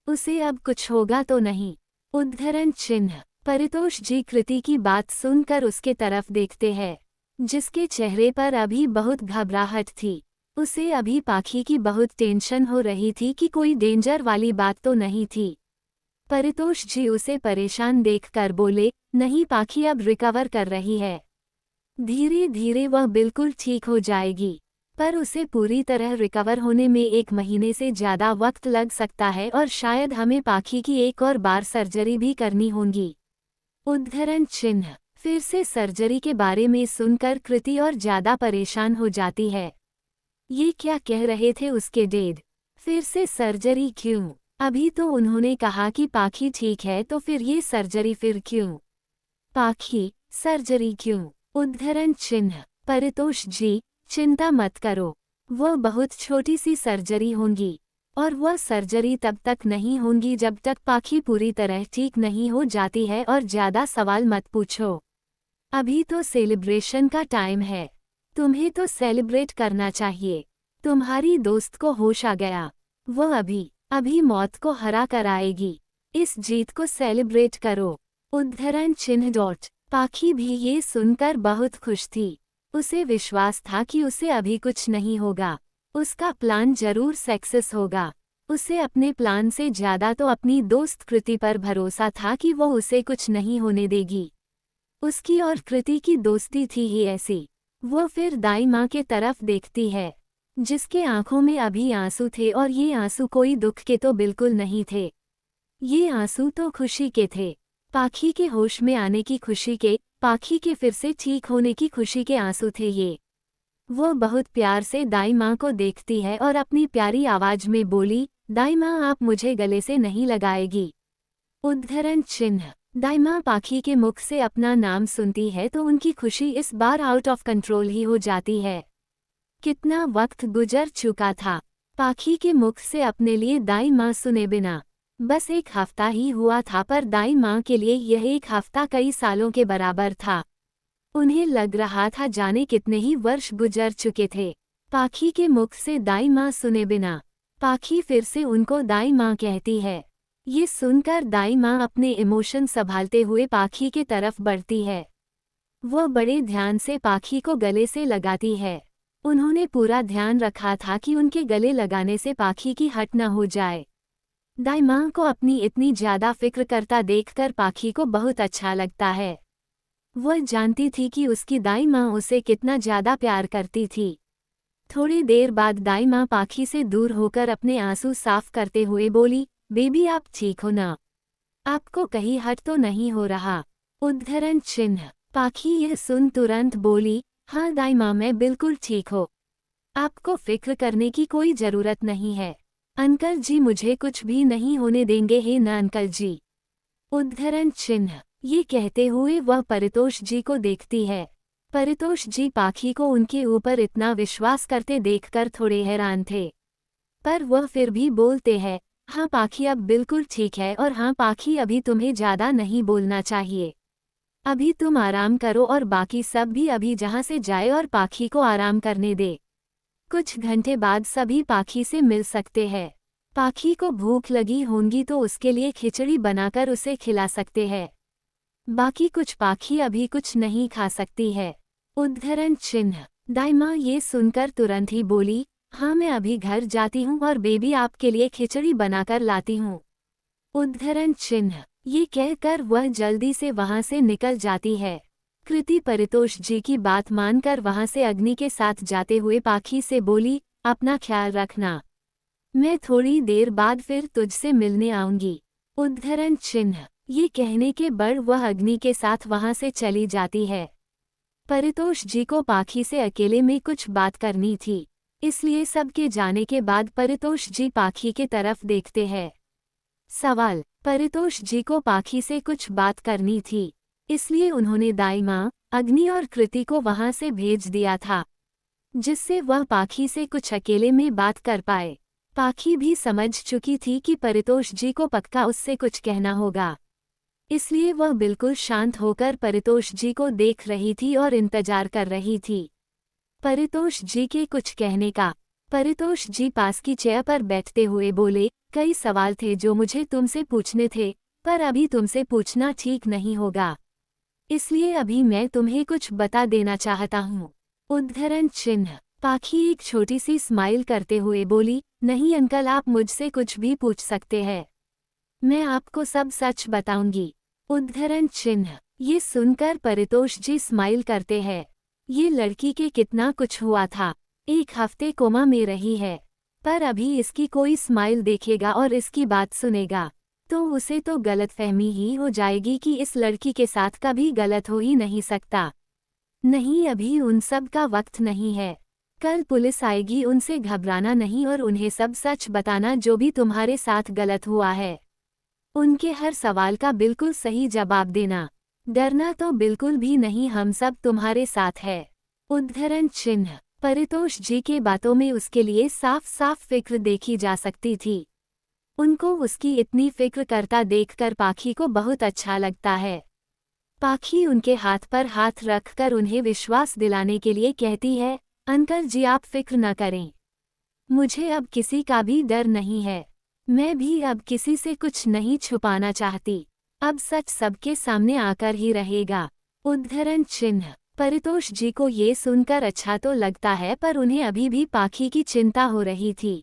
उसे अब कुछ होगा तो नहीं? उद्धरण चिन्ह। परितोष जी कृति की बात सुनकर उसके तरफ देखते हैं, जिसके चेहरे पर अभी बहुत घबराहट थी। उसे अभी पाखी की बहुत टेंशन हो रही थी कि कोई डेंजर वाली बात तो नहीं थी। परितोष जी उसे परेशान देखकर बोले, नहीं, पाखी अब रिकवर कर रही है। धीरे धीरे वह बिल्कुल ठीक हो जाएगी, पर उसे पूरी तरह रिकवर होने में 1 महीने से ज़्यादा वक्त लग सकता है और शायद हमें पाखी की एक और बार सर्जरी भी करनी होगी। उद्धरण चिन्ह। फिर से सर्जरी के बारे में सुनकर कृति और ज़्यादा परेशान हो जाती है। ये क्या कह रहे थे उसके डैड? फिर से सर्जरी क्यों? अभी तो उन्होंने कहा कि पाखी ठीक है, तो फिर ये सर्जरी फिर क्यों? पाखी, सर्जरी क्यों? उद्धरण चिन्ह। परितोष जी, चिंता मत करो, वह बहुत छोटी सी सर्जरी होंगी, और वह सर्जरी तब तक नहीं होंगी जब तक पाखी पूरी तरह ठीक नहीं हो जाती है। और ज्यादा सवाल मत पूछो, अभी तो सेलिब्रेशन का टाइम है, तुम्हें तो सेलिब्रेट करना चाहिए। तुम्हारी दोस्त को होश आ गया, वह अभी मौत को हरा कर आएगी, इस जीत को सेलिब्रेट करो। उद्धरण चिन्ह डॉट। पाखी भी ये सुनकर बहुत खुश थी, उसे विश्वास था कि उसे अभी कुछ नहीं होगा, उसका प्लान जरूर सक्सेस होगा। उसे अपने प्लान से ज्यादा तो अपनी दोस्त कृति पर भरोसा था कि वो उसे कुछ नहीं होने देगी। उसकी और कृति की दोस्ती थी ही ऐसी। वो फिर दाई माँ के तरफ देखती है, जिसके आंखों में अभी आंसू थे, और ये आंसू कोई दुख के तो बिल्कुल नहीं थे, ये आंसू तो खुशी के थे। पाखी के होश में आने की खुशी के, पाखी के फिर से ठीक होने की खुशी के आंसू थे ये। वो बहुत प्यार से दाई माँ को देखती है और अपनी प्यारी आवाज में बोली, दाई माँ आप मुझे गले से नहीं लगाएगी? उद्धरण चिन्ह। दाई माँ पाखी के मुख से अपना नाम सुनती है तो उनकी खुशी इस बार आउट ऑफ कंट्रोल ही हो जाती है। कितना वक्त गुजर चुका था पाखी के मुख से अपने लिए दाई माँ सुने बिना। बस एक हफ्ता ही हुआ था, पर दाई माँ के लिए यह एक हफ्ता कई सालों के बराबर था। उन्हें लग रहा था जाने कितने ही वर्ष गुजर चुके थे पाखी के मुख से दाई माँ सुने बिना। पाखी फिर से उनको दाई माँ कहती है। ये सुनकर दाई माँ अपने इमोशन संभालते हुए पाखी के तरफ बढ़ती है। वह बड़े ध्यान से पाखी को गले से लगाती है। उन्होंने पूरा ध्यान रखा था कि उनके गले लगाने से पाखी की हट न हो जाए। दाई माँ को अपनी इतनी ज्यादा फिक्र करता देखकर पाखी को बहुत अच्छा लगता है। वह जानती थी कि उसकी दाई माँ उसे कितना ज्यादा प्यार करती थी। थोड़ी देर बाद दाई माँ पाखी से दूर होकर अपने आंसू साफ करते हुए बोली, बेबी आप ठीक हो ना? आपको कहीं हट तो नहीं हो रहा? उद्धरण चिन्ह। पाखी यह सुन तुरंत बोली, हाँ दाई माँ मैं बिल्कुल ठीक हो, आपको फिक्र करने की कोई जरूरत नहीं है। अंकल जी मुझे कुछ भी नहीं होने देंगे है ना अंकल जी? उद्धरण चिन्ह। ये कहते हुए वह परितोष जी को देखती है। परितोष जी पाखी को उनके ऊपर इतना विश्वास करते देखकर थोड़े हैरान थे, पर वह फिर भी बोलते हैं, हाँ पाखी अब बिल्कुल ठीक है, और हाँ पाखी अभी तुम्हें ज्यादा नहीं बोलना चाहिए, अभी तुम आराम करो और बाकी सब भी अभी जहाँ से जाए और पाखी को आराम करने दे। कुछ घंटे बाद सभी पाखी से मिल सकते हैं। पाखी को भूख लगी होंगी तो उसके लिए खिचड़ी बनाकर उसे खिला सकते हैं। बाकी कुछ पाखी अभी कुछ नहीं खा सकती है। उद्धरण चिन्ह। दाई माँ ये सुनकर तुरंत ही बोली, हाँ मैं अभी घर जाती हूँ और बेबी आपके लिए खिचड़ी बनाकर लाती हूँ। उद्धरण चिन्ह। ये कहकर वह जल्दी से वहां से निकल जाती है। कृति परितोष जी की बात मानकर वहां से अग्नि के साथ जाते हुए पाखी से बोली, अपना ख्याल रखना, मैं थोड़ी देर बाद फिर तुझसे मिलने आऊंगी। उद्धरण चिन्ह। ये कहने के बाद वह अग्नि के साथ वहां से चली जाती है। परितोष जी को पाखी से अकेले में कुछ बात करनी थी, इसलिए सबके जाने के बाद परितोष जी पाखी के तरफ देखते हैं। सवाल। परितोष जी को पाखी से कुछ बात करनी थी, इसलिए उन्होंने दाई माँ, अग्नि और कृति को वहां से भेज दिया था, जिससे वह पाखी से कुछ अकेले में बात कर पाए। पाखी भी समझ चुकी थी कि परितोष जी को पक्का उससे कुछ कहना होगा, इसलिए वह बिल्कुल शांत होकर परितोष जी को देख रही थी और इंतजार कर रही थी परितोष जी के कुछ कहने का। परितोष जी पास की चेयर पर बैठते हुए बोले, कई सवाल थे जो मुझे तुमसे पूछने थे, पर अभी तुमसे पूछना ठीक नहीं होगा, इसलिए अभी मैं तुम्हें कुछ बता देना चाहता हूँ। उद्धरण चिन्ह। पाखी एक छोटी सी स्माइल करते हुए बोली, नहीं अंकल आप मुझसे कुछ भी पूछ सकते हैं, मैं आपको सब सच बताऊंगी। उद्धरण चिन्ह। ये सुनकर परितोष जी स्माइल करते हैं। ये लड़की के कितना कुछ हुआ था, एक हफ्ते कोमा में रही है, पर अभी इसकी कोई स्माइल देखेगा और इसकी बात सुनेगा तो उसे तो गलतफहमी ही हो जाएगी कि इस लड़की के साथ कभी गलत हो ही नहीं सकता। नहीं अभी उन सब का वक्त नहीं है। कल पुलिस आएगी, उनसे घबराना नहीं और उन्हें सब सच बताना जो भी तुम्हारे साथ गलत हुआ है। उनके हर सवाल का बिल्कुल सही जवाब देना। डरना तो बिल्कुल भी नहीं, हम सब तुम्हारे साथ है। उद्धरण चिन्ह। परितोष जी के बातों में उसके लिए साफ साफ फिक्र देखी जा सकती थी। उनको उसकी इतनी फिक्र करता देखकर पाखी को बहुत अच्छा लगता है। पाखी उनके हाथ पर हाथ रखकर उन्हें विश्वास दिलाने के लिए कहती है, अंकल जी आप फिक्र न करें। मुझे अब किसी का भी डर नहीं है। मैं भी अब किसी से कुछ नहीं छुपाना चाहती। अब सच सबके सामने आकर ही रहेगा। उद्धरण चिन्ह। परितोष जी को ये सुनकर अच्छा तो लगता है, पर उन्हें अभी भी पाखी की चिंता हो रही थी।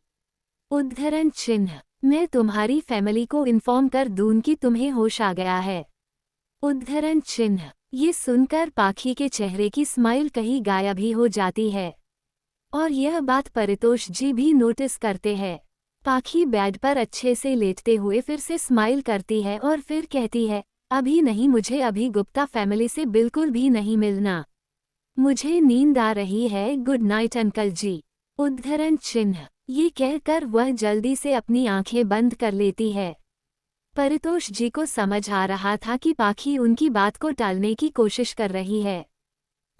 उद्धरण चिन्ह। मैं तुम्हारी फैमिली को इन्फॉर्म कर दूं कि तुम्हें होश आ गया है। उद्धरण चिन्ह। ये सुनकर पाखी के चेहरे की स्माइल कहीं गायब ही हो जाती है और यह बात परितोष जी भी नोटिस करते हैं। पाखी बेड पर अच्छे से लेटते हुए फिर से स्माइल करती है और फिर कहती है, अभी नहीं, मुझे अभी गुप्ता फैमिली से बिल्कुल भी नहीं मिलना। मुझे नींद आ रही है, गुड नाइट अंकल जी। उद्धरण चिन्ह। ये कहकर वह जल्दी से अपनी आंखें बंद कर लेती है। परितोष जी को समझ आ रहा था कि पाखी उनकी बात को टालने की कोशिश कर रही है।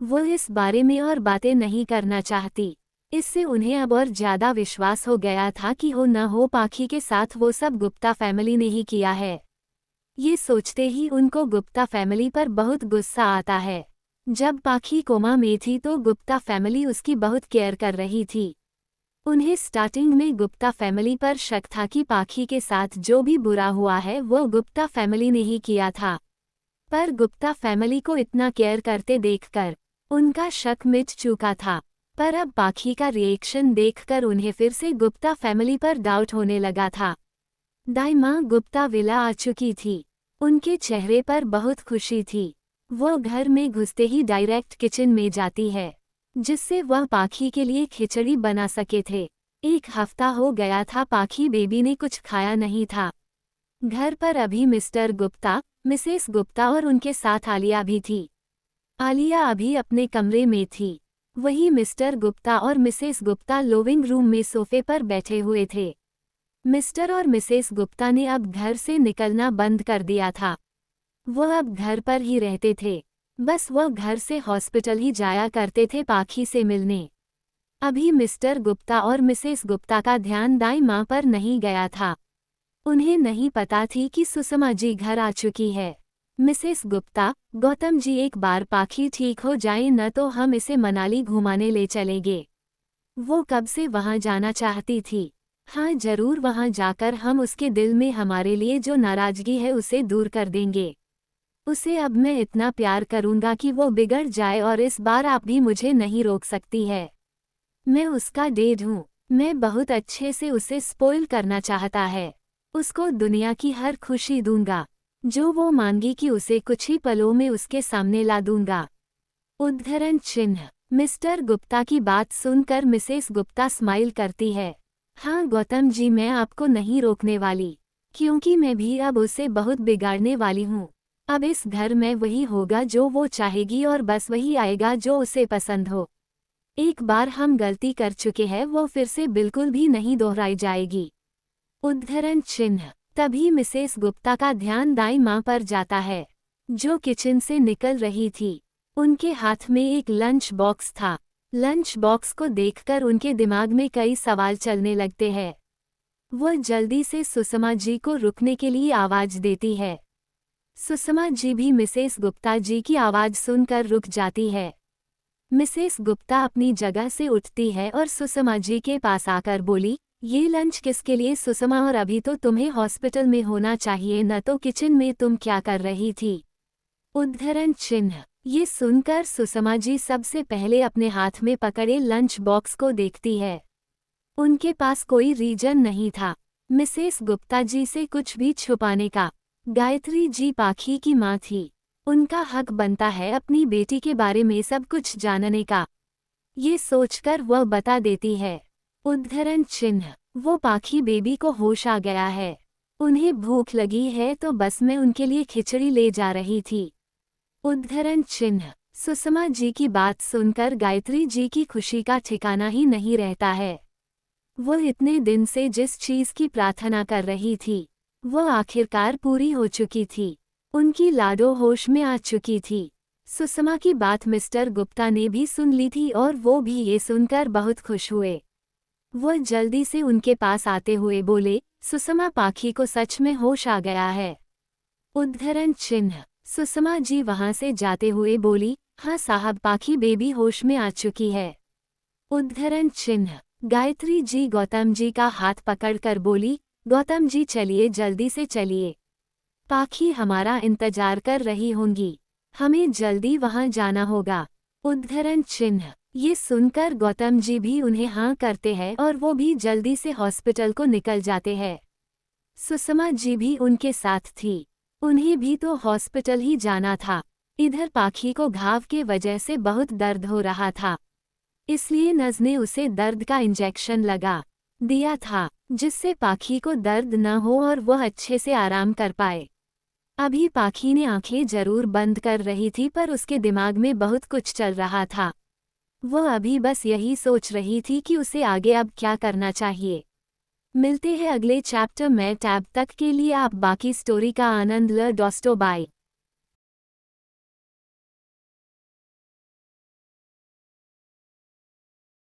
वो इस बारे में और बातें नहीं करना चाहती। इससे उन्हें अब और ज्यादा विश्वास हो गया था कि हो न हो पाखी के साथ वो सब गुप्ता फैमिली ने ही किया है। ये सोचते ही उनको गुप्ता फैमिली पर बहुत गुस्सा आता है। जब पाखी कोमा में थी तो गुप्ता फैमिली उसकी बहुत केयर कर रही थी। उन्हें स्टार्टिंग में गुप्ता फैमिली पर शक था कि पाखी के साथ जो भी बुरा हुआ है वो गुप्ता फैमिली ने ही किया था। पर गुप्ता फैमिली को इतना केयर करते देखकर उनका शक मिट चुका था। पर अब पाखी का रिएक्शन देखकर उन्हें फिर से गुप्ता फैमिली पर डाउट होने लगा था। दाई माँ गुप्ता विला आ चुकी थी। उनके चेहरे पर बहुत खुशी थी। वो घर में घुसते ही डायरेक्ट किचन में जाती है, जिससे वह पाखी के लिए खिचड़ी बना सके थे। 1 हफ्ता हो गया था पाखी बेबी ने कुछ खाया नहीं था। घर पर अभी मिस्टर गुप्ता, मिसेस गुप्ता और उनके साथ आलिया भी थी। आलिया अभी अपने कमरे में थी। वही मिस्टर गुप्ता और मिसेस गुप्ता लिविंग रूम में सोफे पर बैठे हुए थे। मिस्टर और मिसेस गुप्ता ने अब घर से निकलना बंद कर दिया था। वह अब घर पर ही रहते थे। बस वह घर से हॉस्पिटल ही जाया करते थे पाखी से मिलने। अभी मिस्टर गुप्ता और मिसेस गुप्ता का ध्यान दाई माँ पर नहीं गया था। उन्हें नहीं पता थी कि सुषमा जी घर आ चुकी है। मिसेस गुप्ता, गौतम जी एक बार पाखी ठीक हो जाए न तो हम इसे मनाली घुमाने ले चलेंगे। वो कब से वहाँ जाना चाहती थी। हाँ जरूर, वहाँ जाकर हम उसके दिल में हमारे लिए जो नाराजगी है उसे दूर कर देंगे। उसे अब मैं इतना प्यार करूँगा कि वो बिगड़ जाए और इस बार आप भी मुझे नहीं रोक सकती है। मैं उसका डेड हूँ। मैं बहुत अच्छे से उसे स्पॉइल करना चाहता है। उसको दुनिया की हर खुशी दूंगा। जो वो मांगी कि उसे कुछ ही पलों में उसके सामने ला दूंगा। उद्धरण चिन्ह। मिस्टर गुप्ता की बात सुनकर मिसेस गुप्ता स्माइल करती है। हाँ गौतम जी, मैं आपको नहीं रोकने वाली, क्योंकि मैं भी अब उसे बहुत बिगाड़ने वाली हूँ। अब इस घर में वही होगा जो वो चाहेगी और बस वही आएगा जो उसे पसंद हो। एक बार हम गलती कर चुके हैं, वो फिर से बिल्कुल भी नहीं दोहराई जाएगी। उद्धरण चिन्ह। तभी मिसेस गुप्ता का ध्यान दाई माँ पर जाता है, जो किचन से निकल रही थी। उनके हाथ में एक लंच बॉक्स था। लंच बॉक्स को देखकर उनके दिमाग में कई सवाल चलने लगते हैं। वह जल्दी से सुषमा जी को रुकने के लिए आवाज देती है। सुषमा जी भी मिसेस गुप्ता जी की आवाज सुनकर रुक जाती है। मिसेस गुप्ता अपनी जगह से उठती है और सुषमा जी के पास आकर बोली, ये लंच किसके लिए सुषमा, और अभी तो तुम्हें हॉस्पिटल में होना चाहिए, न तो किचन में तुम क्या कर रही थी। उद्धरण चिन्ह। ये सुनकर सुषमा जी सबसे पहले अपने हाथ में पकड़े लंच बॉक्स को देखती है। उनके पास कोई रीजन नहीं था मिसेस गुप्ता जी से कुछ भी छुपाने का। गायत्री जी पाखी की माँ थी। उनका हक बनता है अपनी बेटी के बारे में सब कुछ जानने का। ये सोचकर वह बता देती है। उद्धरण चिन्ह। वो पाखी बेबी को होश आ गया है। उन्हें भूख लगी है तो बस मैं उनके लिए खिचड़ी ले जा रही थी। उद्धरण चिन्ह। सुषमा जी की बात सुनकर गायत्री जी की खुशी का ठिकाना ही नहीं रहता है। वो इतने दिन से जिस चीज की प्रार्थना कर रही थी, वो आखिरकार पूरी हो चुकी थी। उनकी लाडो होश में आ चुकी थी। सुषमा की बात मिस्टर गुप्ता ने भी सुन ली थी और वो भी ये सुनकर बहुत खुश हुए। वो जल्दी से उनके पास आते हुए बोले, सुषमा पाखी को सच में होश आ गया है। उद्धरण चिन्ह। सुषमा जी वहां से जाते हुए बोली, हाँ साहब, पाखी बेबी होश में आ चुकी है। उद्धरण चिन्ह। गायत्री जी गौतम जी का हाथ पकड़कर बोली, गौतम जी चलिए, जल्दी से चलिए। पाखी हमारा इंतजार कर रही होंगी। हमें जल्दी वहां जाना होगा। उद्धरण चिन्ह। ये सुनकर गौतम जी भी उन्हें हाँ करते हैं और वो भी जल्दी से हॉस्पिटल को निकल जाते हैं। सुषमा जी भी उनके साथ थी। उन्हें भी तो हॉस्पिटल ही जाना था। इधर पाखी को घाव के वजह से बहुत दर्द हो रहा था, इसलिए नर्स ने उसे दर्द का इंजेक्शन लगा दिया था, जिससे पाखी को दर्द न हो और वह अच्छे से आराम कर पाए। अभी पाखी ने आंखें जरूर बंद कर रही थी, पर उसके दिमाग में बहुत कुछ चल रहा था। वह अभी बस यही सोच रही थी कि उसे आगे अब क्या करना चाहिए। मिलते हैं अगले चैप्टर में, तब तक के लिए आप बाकी स्टोरी का आनंद ल। दोस्तों बाय।